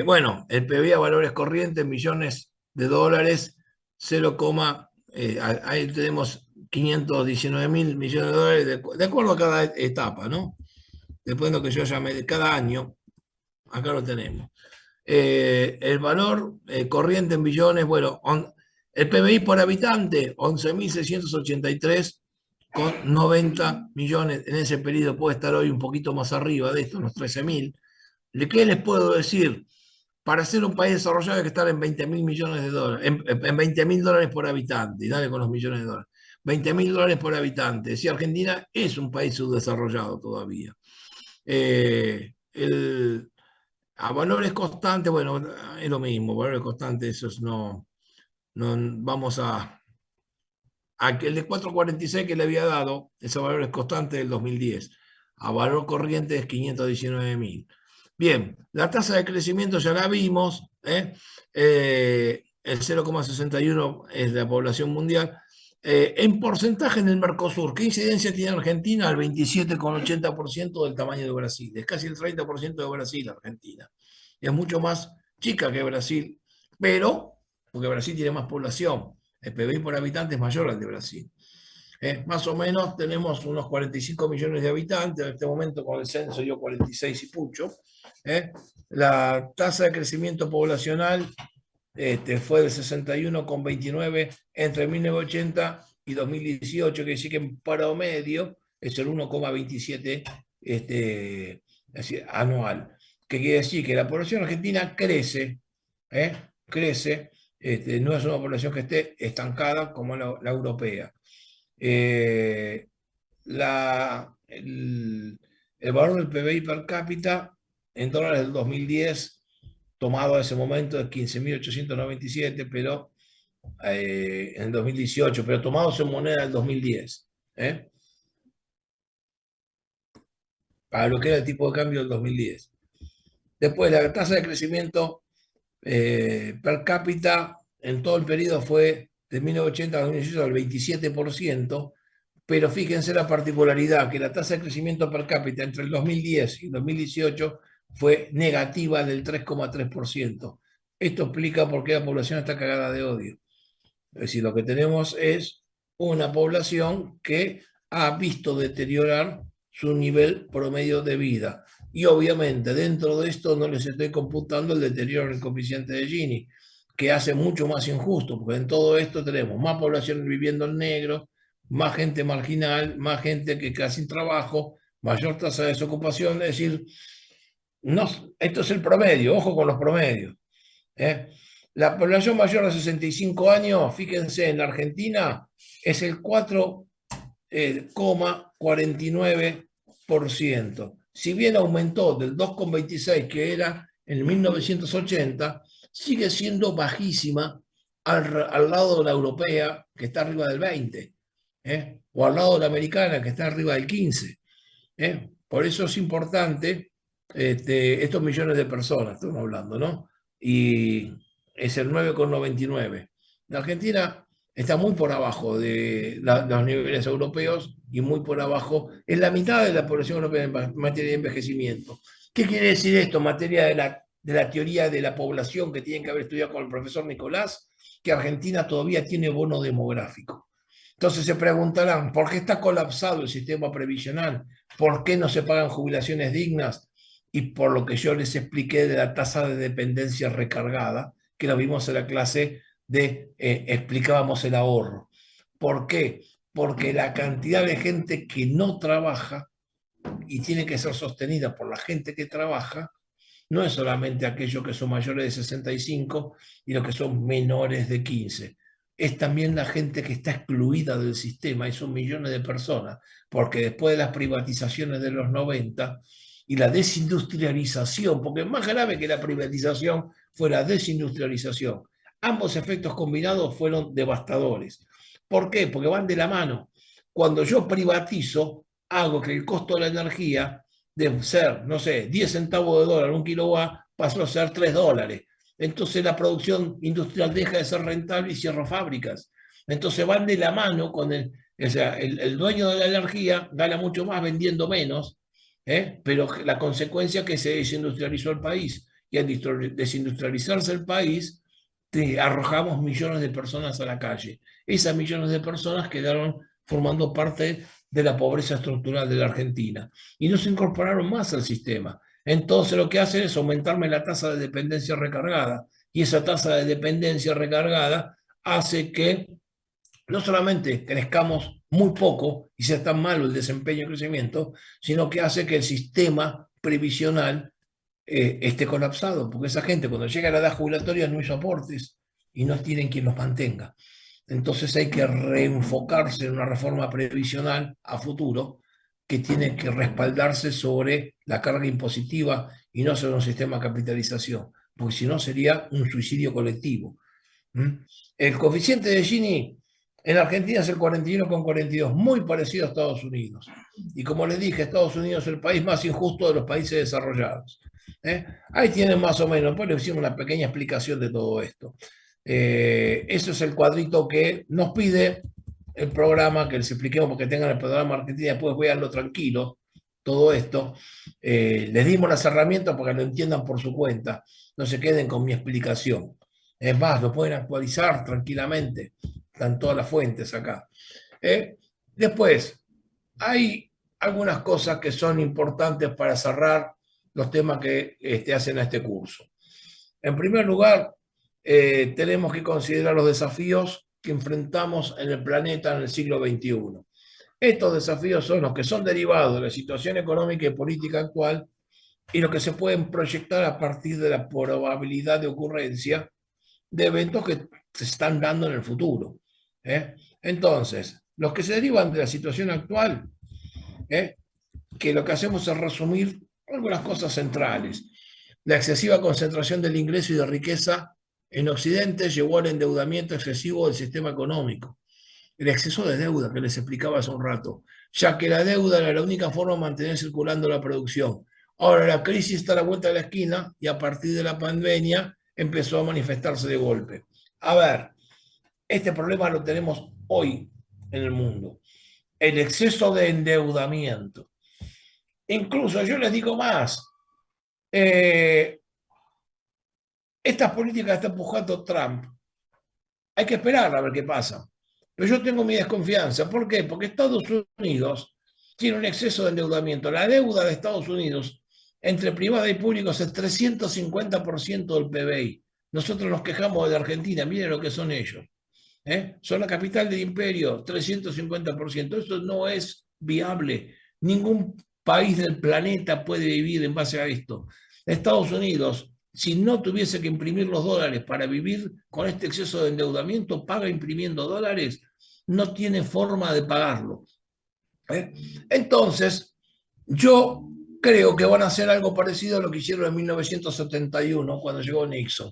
S2: Bueno, el PBI a valores corrientes, millones de dólares, 0, ahí tenemos 519.000 millones de dólares de acuerdo a cada etapa, ¿no? Después de lo que yo llamé cada año, acá lo tenemos. El valor corriente en billones, bueno, el PBI por habitante, 11.683 con 90 millones en ese periodo, puede estar hoy un poquito más arriba de esto, unos 13.000. ¿Qué les puedo decir? Para ser un país desarrollado hay que estar en 20.000 millones de dólares, en 20.000 dólares por habitante, y dale con los millones de dólares. 20.000 dólares por habitante. Si Argentina es un país subdesarrollado todavía. A valores constantes, bueno, es lo mismo, valores constantes, esos no vamos a que el de 4,46 que le había dado, ese valor es constante del 2010. A valor corriente es 519.000. Bien, la tasa de crecimiento ya la vimos, el 0,61 es de la población mundial. En porcentaje en el Mercosur, ¿qué incidencia tiene Argentina? Al 27,80% del tamaño de Brasil. Es casi el 30% de Brasil, Argentina. Es mucho más chica que Brasil, pero porque Brasil tiene más población. El PBI por habitante es mayor al de Brasil. Más o menos tenemos unos 45 millones de habitantes, en este momento con el censo dio 46 y pucho. La tasa de crecimiento poblacional fue de 61,29 entre 1980 y 2018, que decir que en promedio es el 1,27 anual. Que quiere decir que la población argentina crece, ¿eh? Crece, no es una población que esté estancada como la europea. Eh, el valor del PBI per cápita en dólares del 2010, tomado a ese momento, de 15.897, pero en el 2018, pero tomados en moneda del 2010, ¿eh? Para lo que era el tipo de cambio del 2010. Después, la tasa de crecimiento per cápita en todo el periodo fue de 1980 a 2018 al 27%, pero fíjense la particularidad, que la tasa de crecimiento per cápita entre el 2010 y el 2018 fue negativa del 3,3%. Esto explica por qué la población está cagada de odio. Es decir, lo que tenemos es una población que ha visto deteriorar su nivel promedio de vida. Y obviamente dentro de esto no les estoy computando el deterioro del coeficiente de Gini, que hace mucho más injusto, porque en todo esto tenemos más población viviendo en negro, más gente marginal, más gente que queda sin trabajo, mayor tasa de desocupación. Es decir, no, esto es el promedio, ojo con los promedios. ¿Eh? La población mayor de 65 años, fíjense, en la Argentina es el 4,49%. Si bien aumentó del 2,26 que era en 1980, sigue siendo bajísima al lado de la europea, que está arriba del 20, o al lado de la americana, que está arriba del 15. Por eso es importante estos millones de personas, estamos hablando, ¿no? Y es el 9,99. La Argentina está muy por abajo de los niveles europeos y muy por abajo, es la mitad de la población europea en materia de envejecimiento. ¿Qué quiere decir esto en materia de la teoría de la población que tienen que haber estudiado con el profesor Nicolás? Que Argentina todavía tiene bono demográfico. Entonces se preguntarán, ¿por qué está colapsado el sistema previsional? ¿Por qué no se pagan jubilaciones dignas? Y por lo que yo les expliqué de la tasa de dependencia recargada, que lo vimos en la clase de explicábamos el ahorro. ¿Por qué? Porque la cantidad de gente que no trabaja y tiene que ser sostenida por la gente que trabaja, no es solamente aquellos que son mayores de 65 y los que son menores de 15. Es también la gente que está excluida del sistema, y son millones de personas, porque después de las privatizaciones de los 90 y la desindustrialización, porque más grave que la privatización fue la desindustrialización, ambos efectos combinados fueron devastadores. ¿Por qué? Porque van de la mano. Cuando yo privatizo, hago que el costo de la energía de ser, no sé, 10 centavos de dólar un kilowatt, pasó a ser $3. Entonces la producción industrial deja de ser rentable y cierra fábricas. Entonces van de la mano con o sea, el dueño de la energía gana mucho más vendiendo menos, pero la consecuencia es que se desindustrializó el país. Y al desindustrializarse el país, arrojamos millones de personas a la calle. Esas millones de personas quedaron formando parte de la pobreza estructural de la Argentina y no se incorporaron más al sistema. Entonces lo que hacen es aumentarme la tasa de dependencia recargada y esa tasa de dependencia recargada hace que no solamente crezcamos muy poco y sea tan malo el desempeño y crecimiento, sino que hace que el sistema previsional esté colapsado, porque esa gente cuando llega a la edad jubilatoria no hizo aportes y no tienen quien los mantenga. Entonces hay que reenfocarse en una reforma previsional a futuro que tiene que respaldarse sobre la carga impositiva y no sobre un sistema de capitalización, porque si no sería un suicidio colectivo. El coeficiente de Gini en Argentina es el 41,42, muy parecido a Estados Unidos. Y como les dije, Estados Unidos es el país más injusto de los países desarrollados. Ahí tienen más o menos, pues le hicimos una pequeña explicación de todo esto. Eso es el cuadrito que nos pide el programa, que les expliquemos porque tengan el programa Argentina, después véanlo tranquilo, todo esto. Les dimos las herramientas para que lo entiendan por su cuenta, no se queden con mi explicación. Es más, lo pueden actualizar tranquilamente, están todas las fuentes acá. Después, hay algunas cosas que son importantes para cerrar los temas que hacen a este curso. En primer lugar, tenemos que considerar los desafíos que enfrentamos en el planeta en el siglo XXI. Estos desafíos son los que son derivados de la situación económica y política actual y los que se pueden proyectar a partir de la probabilidad de ocurrencia de eventos que se están dando en el futuro. Entonces, los que se derivan de la situación actual, que lo que hacemos es resumir algunas cosas centrales. La excesiva concentración del ingreso y de riqueza en Occidente llevó al endeudamiento excesivo del sistema económico. El exceso de deuda que les explicaba hace un rato, ya que la deuda era la única forma de mantener circulando la producción. Ahora la crisis está a la vuelta de la esquina y a partir de la pandemia empezó a manifestarse de golpe. A ver, este problema lo tenemos hoy en el mundo. El exceso de endeudamiento. Incluso yo les digo más, estas políticas que está empujando Trump, hay que esperar a ver qué pasa. Pero yo tengo mi desconfianza. ¿Por qué? Porque Estados Unidos tiene un exceso de endeudamiento. La deuda de Estados Unidos entre privada y público es el 350% del PBI. Nosotros nos quejamos de la Argentina, miren lo que son ellos. Son la capital del imperio, 350%. Eso no es viable. Ningún país del planeta puede vivir en base a esto. Estados Unidos, si no tuviese que imprimir los dólares para vivir con este exceso de endeudamiento, paga imprimiendo dólares, no tiene forma de pagarlo. Entonces, yo creo que van a hacer algo parecido a lo que hicieron en 1971, cuando llegó Nixon.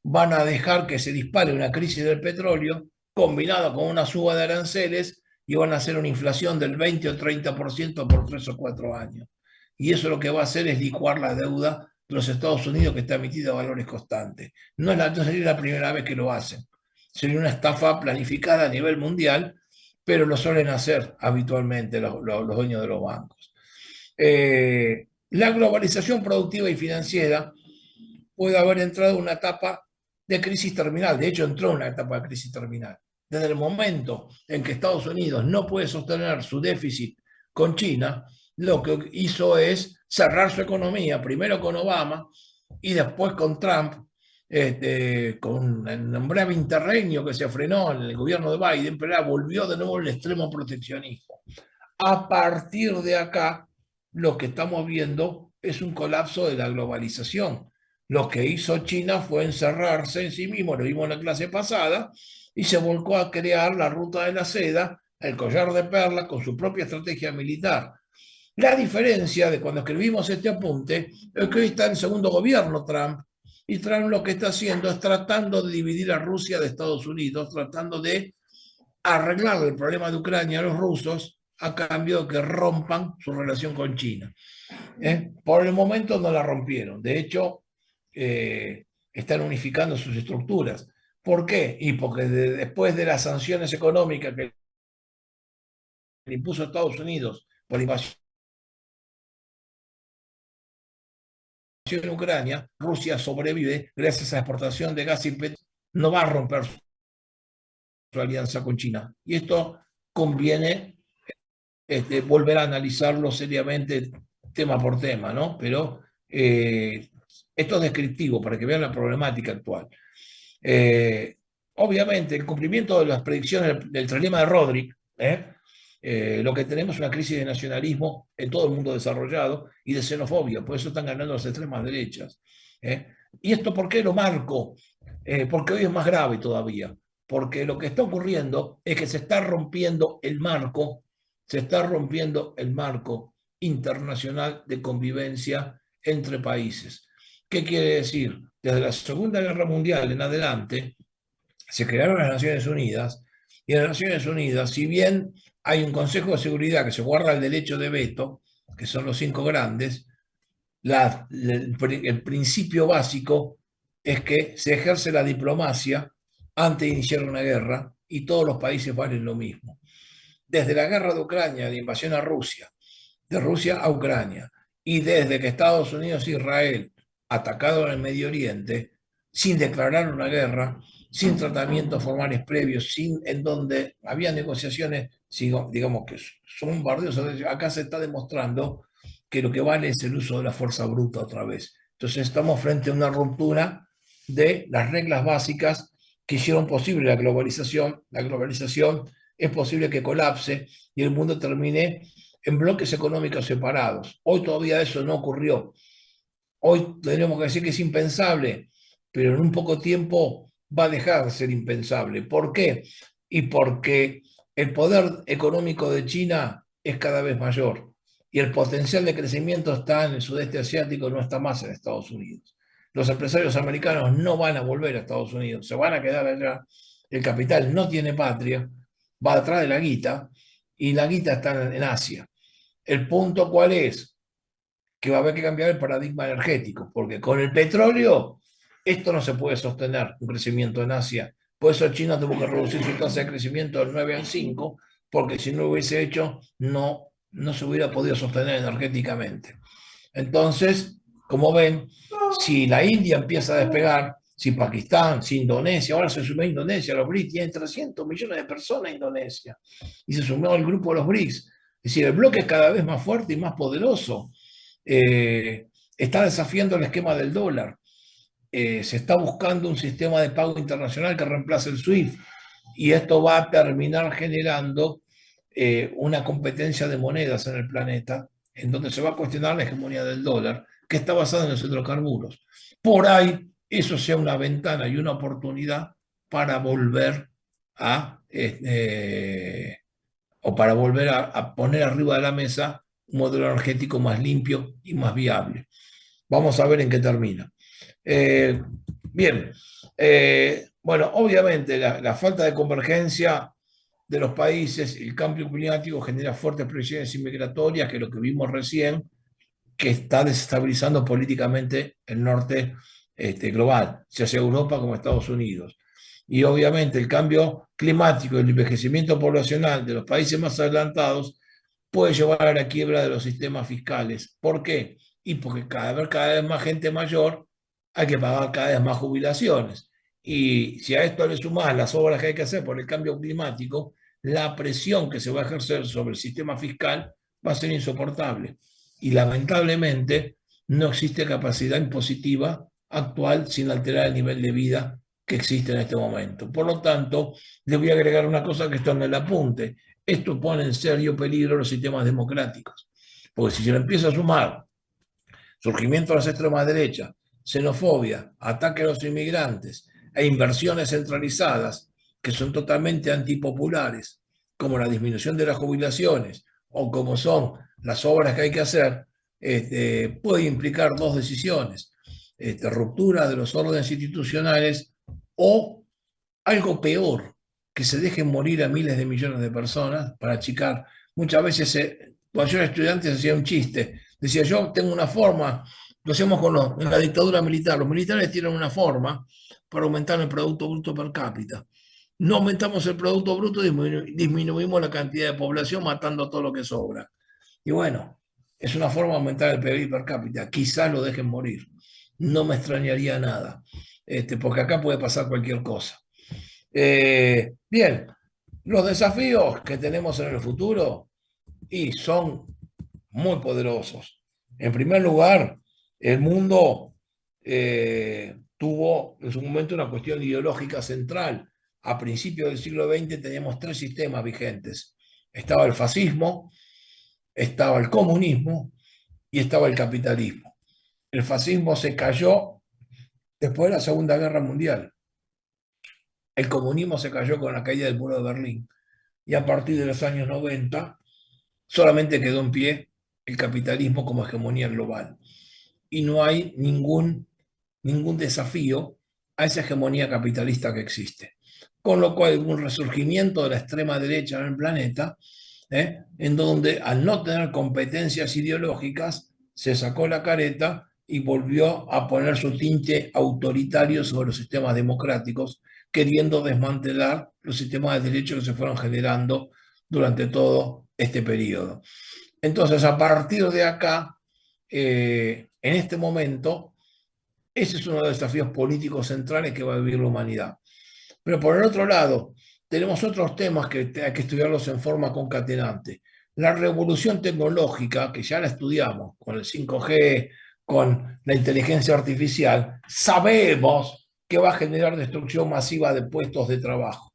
S2: Van a dejar que se dispare una crisis del petróleo combinada con una suba de aranceles y van a hacer una inflación del 20 o 30% por 3 o 4 años. Y eso lo que va a hacer es licuar la deuda de los Estados Unidos que está emitida a valores constantes. No sería la primera vez que lo hacen. Sería una estafa planificada a nivel mundial, pero lo suelen hacer habitualmente los dueños de los bancos. La globalización productiva y financiera puede haber entrado en una etapa de crisis terminal. De hecho, entró en una etapa de crisis terminal. Desde el momento en que Estados Unidos no puede sostener su déficit con China, lo que hizo es cerrar su economía, primero con Obama y después con Trump, con un breve interregno que se frenó en el gobierno de Biden, pero ahora volvió de nuevo el extremo proteccionismo. A partir de acá, lo que estamos viendo es un colapso de la globalización. Lo que hizo China fue encerrarse en sí mismo, lo vimos en la clase pasada, y se volcó a crear la ruta de la seda, el collar de perlas, con su propia estrategia militar. La diferencia de cuando escribimos este apunte es que hoy está en segundo gobierno Trump, y Trump lo que está haciendo es tratando de dividir a Rusia de Estados Unidos, tratando de arreglar el problema de Ucrania a los rusos a cambio de que rompan su relación con China. Por el momento no la rompieron. De hecho, están unificando sus estructuras. ¿Por qué? Y porque después de las sanciones económicas que le impuso Estados Unidos por la invasión en Ucrania, Rusia sobrevive gracias a la exportación de gas y petróleo. No va a romper su alianza con China. Y esto conviene volver a analizarlo seriamente tema por tema, ¿no? Pero esto es descriptivo para que vean la problemática actual. Obviamente, el cumplimiento de las predicciones del teorema de Rodrik, lo que tenemos es una crisis de nacionalismo en todo el mundo desarrollado y de xenofobia, por eso están ganando las extremas derechas. ¿Y esto por qué lo marco? Porque hoy es más grave todavía, porque lo que está ocurriendo es que se está rompiendo el marco internacional de convivencia entre países. ¿Qué quiere decir? Desde la Segunda Guerra Mundial en adelante, se crearon las Naciones Unidas, y en las Naciones Unidas, si bien hay un Consejo de Seguridad que se guarda el derecho de veto, que son los 5 grandes, el principio básico es que se ejerce la diplomacia antes de iniciar una guerra y todos los países valen lo mismo. Desde la guerra de Ucrania, de invasión a Rusia, de Rusia a Ucrania, y desde que Estados Unidos e Israel atacaron el Medio Oriente, sin declarar una guerra, sin tratamientos formales previos, en donde había negociaciones, digamos que son bombardeos, acá se está demostrando que lo que vale es el uso de la fuerza bruta otra vez. Entonces estamos frente a una ruptura de las reglas básicas que hicieron posible la globalización. La globalización es posible que colapse y el mundo termine en bloques económicos separados. Hoy todavía eso no ocurrió. Hoy tenemos que decir que es impensable, pero en un poco tiempo va a dejar de ser impensable. ¿Por qué? Y porque el poder económico de China es cada vez mayor y el potencial de crecimiento está en el sudeste asiático, no está más en Estados Unidos. Los empresarios americanos no van a volver a Estados Unidos, se van a quedar allá. El capital no tiene patria, va atrás de la guita y la guita está en Asia. ¿El punto cuál es? Que va a haber que cambiar el paradigma energético, porque con el petróleo esto no se puede sostener, un crecimiento en Asia. Por eso China tuvo que reducir su tasa de crecimiento del 9 al 5, porque si no lo hubiese hecho, no se hubiera podido sostener energéticamente. Entonces, como ven, si la India empieza a despegar, si Pakistán, si Indonesia, ahora se sumó a Indonesia, los BRICS tienen 300 millones de personas en Indonesia, y se sumó al grupo de los BRICS. Es decir, el bloque es cada vez más fuerte y más poderoso. Eh, Está desafiando el esquema del dólar. Se está buscando un sistema de pago internacional que reemplace el SWIFT y esto va a terminar generando una competencia de monedas en el planeta en donde se va a cuestionar la hegemonía del dólar que está basada en los hidrocarburos. Por ahí eso sea una ventana y una oportunidad para volver a o para volver a poner arriba de la mesa un modelo energético más limpio y más viable. Vamos a ver en qué termina. Eh, Bien, bueno, obviamente la falta de convergencia de los países, el cambio climático genera fuertes presiones inmigratorias, que es lo que vimos recién, que está desestabilizando políticamente el norte global, ya sea Europa como Estados Unidos. Y obviamente el cambio climático y el envejecimiento poblacional de los países más adelantados puede llevar a la quiebra de los sistemas fiscales. ¿Por qué? Y porque cada vez más gente mayor, hay que pagar cada vez más jubilaciones. Y si a esto le sumas las obras que hay que hacer por el cambio climático, la presión que se va a ejercer sobre el sistema fiscal va a ser insoportable. Y lamentablemente no existe capacidad impositiva actual sin alterar el nivel de vida que existe en este momento. Por lo tanto, le voy a agregar una cosa que está en el apunte. Esto pone en serio peligro los sistemas democráticos. Porque si se le empieza a sumar surgimiento de las extremas derechas, xenofobia, ataque a los inmigrantes e inversiones centralizadas que son totalmente antipopulares, como la disminución de las jubilaciones o como son las obras que hay que hacer, puede implicar dos decisiones: ruptura de los órdenes institucionales o algo peor, que se dejen morir a miles de millones de personas para achicar. Muchas veces, cuando yo era estudiante, hacía un chiste. Decía, yo tengo una forma, lo hacemos en la dictadura militar. Los militares tienen una forma para aumentar el Producto Bruto per cápita. No aumentamos el Producto Bruto, disminuimos la cantidad de población matando todo lo que sobra. Y bueno, es una forma de aumentar el PIB per cápita. Quizás lo dejen morir. No me extrañaría nada, porque acá puede pasar cualquier cosa. Bien, los desafíos que tenemos en el futuro y son muy poderosos. En primer lugar, el mundo tuvo en su momento una cuestión ideológica central. A principios del siglo XX teníamos tres sistemas vigentes. Estaba el fascismo, estaba el comunismo y estaba el capitalismo. El fascismo se cayó después de la Segunda Guerra Mundial. El comunismo se cayó con la caída del muro de Berlín. Y a partir de los años 90 solamente quedó en pie el capitalismo como hegemonía global. Y no hay ningún desafío a esa hegemonía capitalista que existe. Con lo cual, un resurgimiento de la extrema derecha en el planeta, en donde al no tener competencias ideológicas, se sacó la careta y volvió a poner su tinte autoritario sobre los sistemas democráticos, queriendo desmantelar los sistemas de derecho que se fueron generando durante todo este periodo. Entonces, a partir de acá, en este momento, ese es uno de los desafíos políticos centrales que va a vivir la humanidad. Pero por el otro lado, tenemos otros temas que hay que estudiarlos en forma concatenante. La revolución tecnológica, que ya la estudiamos con el 5G, con la inteligencia artificial, sabemos que va a generar destrucción masiva de puestos de trabajo.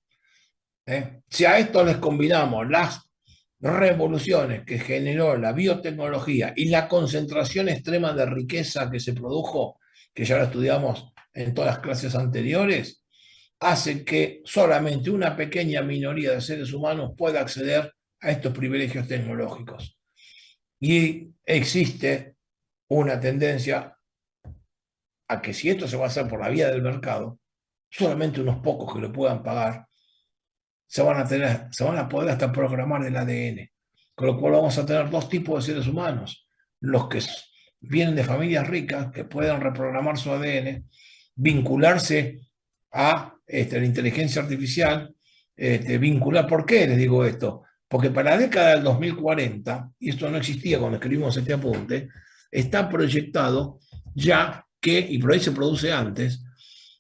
S2: Si a esto les combinamos las revoluciones que generó la biotecnología y la concentración extrema de riqueza que se produjo, que ya lo estudiamos en todas las clases anteriores, hace que solamente una pequeña minoría de seres humanos pueda acceder a estos privilegios tecnológicos. Y existe una tendencia a que si esto se va a hacer por la vía del mercado, solamente unos pocos que lo puedan pagar se van a poder hasta programar el ADN. Con lo cual vamos a tener dos tipos de seres humanos. Los que vienen de familias ricas, que pueden reprogramar su ADN, vincularse a la inteligencia artificial, vincular. ¿Por qué les digo esto? Porque para la década del 2040, y esto no existía cuando escribimos este apunte, está proyectado ya que, y por ahí se produce antes,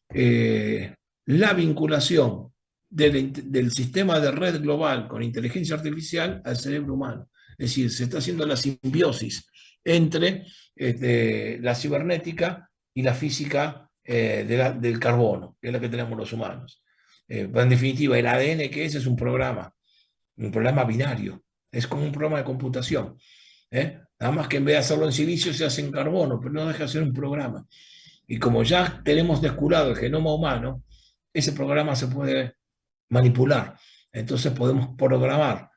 S2: la vinculación del sistema de red global con inteligencia artificial al cerebro humano. Es decir, se está haciendo la simbiosis entre la cibernética y la física del carbono, que es la que tenemos los humanos. En definitiva, el ADN que es un programa binario, es como un programa de computación. Nada más que en vez de hacerlo en silicio se hace en carbono, pero no deja de ser un programa. Y como ya tenemos descurado el genoma humano, ese programa se puede manipular. Entonces podemos programar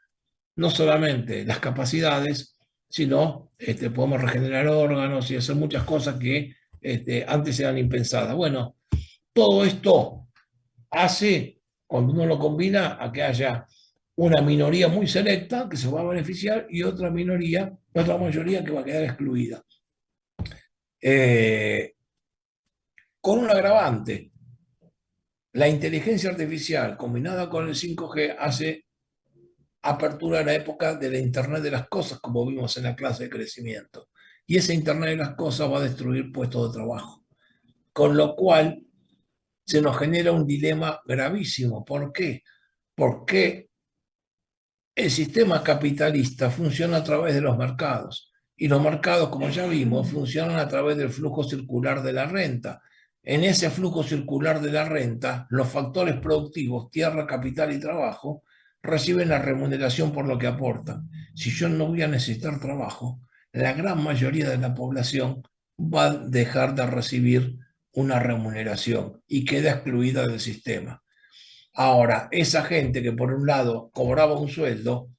S2: no solamente las capacidades, sino podemos regenerar órganos y hacer muchas cosas que antes eran impensadas. Bueno, todo esto hace, cuando uno lo combina, a que haya una minoría muy selecta que se va a beneficiar y otra minoría, otra mayoría que va a quedar excluida. Con un agravante, la inteligencia artificial combinada con el 5G hace apertura a la época de la Internet de las cosas, como vimos en la clase de crecimiento. Y ese Internet de las cosas va a destruir puestos de trabajo. Con lo cual se nos genera un dilema gravísimo. ¿Por qué? Porque el sistema capitalista funciona a través de los mercados. Y los mercados, como ya vimos, funcionan a través del flujo circular de la renta. En ese flujo circular de la renta, los factores productivos, tierra, capital y trabajo, reciben la remuneración por lo que aportan. Si yo no voy a necesitar trabajo, la gran mayoría de la población va a dejar de recibir una remuneración y queda excluida del sistema. Ahora, esa gente que por un lado cobraba un sueldo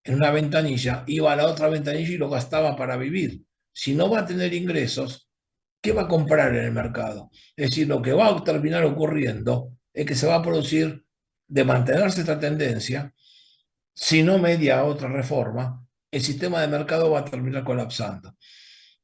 S2: en una ventanilla, iba a la otra ventanilla y lo gastaba para vivir. Si no va a tener ingresos, ¿qué va a comprar en el mercado? Es decir, lo que va a terminar ocurriendo es que se va a producir, de mantenerse esta tendencia, si no media otra reforma, el sistema de mercado va a terminar colapsando.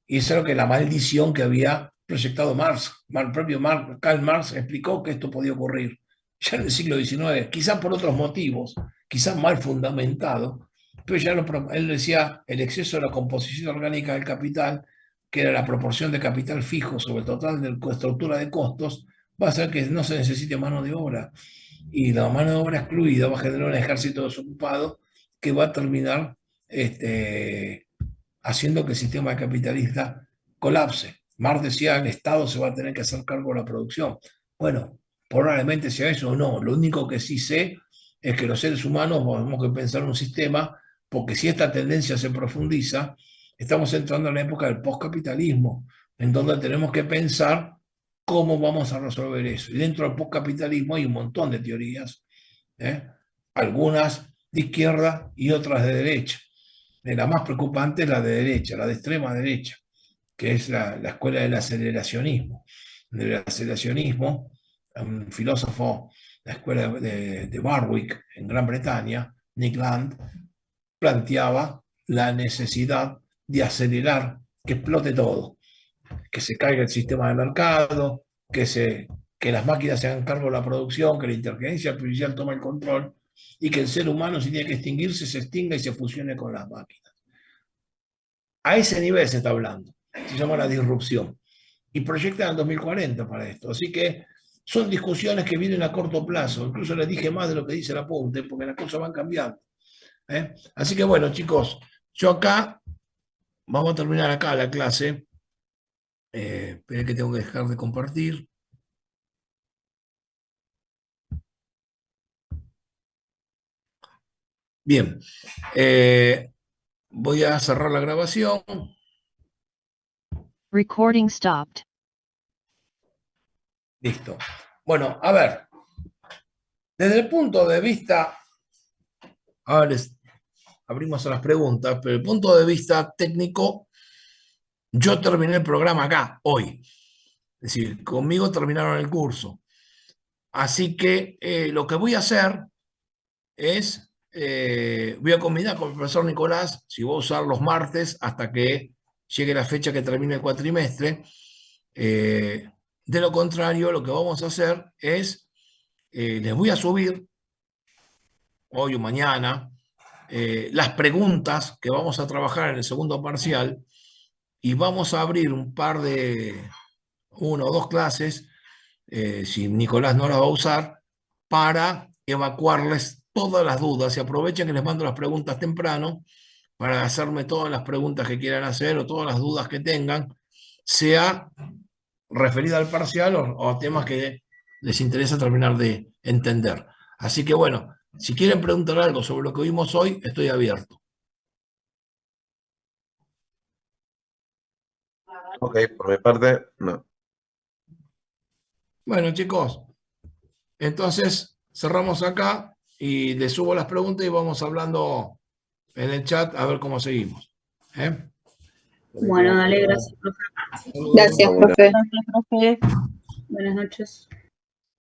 S2: Y eso es lo que la maldición que había proyectado Marx. El propio Karl Marx explicó que esto podía ocurrir ya en el siglo XIX, quizás por otros motivos, quizás mal fundamentado, pero ya él decía el exceso de la composición orgánica del capital, que era la proporción de capital fijo sobre el total de la estructura de costos, va a hacer que no se necesite mano de obra. Y la mano de obra excluida va a generar un ejército desocupado que va a terminar haciendo que el sistema capitalista colapse. Marx decía, el Estado se va a tener que hacer cargo de la producción. Bueno, probablemente sea eso o no. Lo único que sí sé es que los seres humanos tenemos que pensar un sistema, porque si esta tendencia se profundiza, estamos entrando en la época del postcapitalismo, en donde tenemos que pensar cómo vamos a resolver eso. Y dentro del postcapitalismo hay un montón de teorías, algunas de izquierda y otras de derecha. La más preocupante es la de derecha, la de extrema derecha, que es la escuela del aceleracionismo. Del aceleracionismo, un filósofo, la escuela de Warwick en Gran Bretaña, Nick Land, planteaba la necesidad de acelerar, que explote todo, que se caiga el sistema de mercado, que las máquinas se hagan cargo de la producción, que la inteligencia artificial tome el control y que el ser humano, si tiene que extinguirse, se extinga y se fusione con las máquinas. A ese nivel se está hablando. Se llama la disrupción. Y proyectan el 2040 para esto. Así que son discusiones que vienen a corto plazo. Incluso les dije más de lo que dice el apunte, porque las cosas van cambiando. Así que bueno, chicos, yo acá, vamos a terminar acá la clase. Esperen que tengo que dejar de compartir. Bien. Voy a cerrar la grabación.
S1: Recording stopped.
S2: Listo. Bueno, a ver. Desde el punto de vista, ahora abrimos a las preguntas, pero desde el punto de vista técnico, yo terminé el programa acá, hoy. Es decir, conmigo terminaron el curso. Así que lo que voy a hacer es, voy a combinar con el profesor Nicolás, si voy a usar los martes hasta que llegue la fecha que termine el cuatrimestre. De lo contrario, lo que vamos a hacer es, les voy a subir hoy o mañana las preguntas que vamos a trabajar en el segundo parcial y vamos a abrir un par de, una o dos clases, si Nicolás no las va a usar, para evacuarles todas las dudas y aprovechen que les mando las preguntas temprano para hacerme todas las preguntas que quieran hacer o todas las dudas que tengan, sea referida al parcial o a temas que les interesa terminar de entender. Así que bueno, si quieren preguntar algo sobre lo que vimos hoy, estoy abierto.
S3: Ok, por mi parte, no.
S2: Bueno, chicos, entonces cerramos acá y les subo las preguntas y vamos hablando en el chat a ver cómo seguimos. ¿Eh?
S4: Bueno, dale, gracias, profe.
S2: Saludos.
S5: Gracias, profe.
S1: Gracias, profe.
S4: Buenas noches.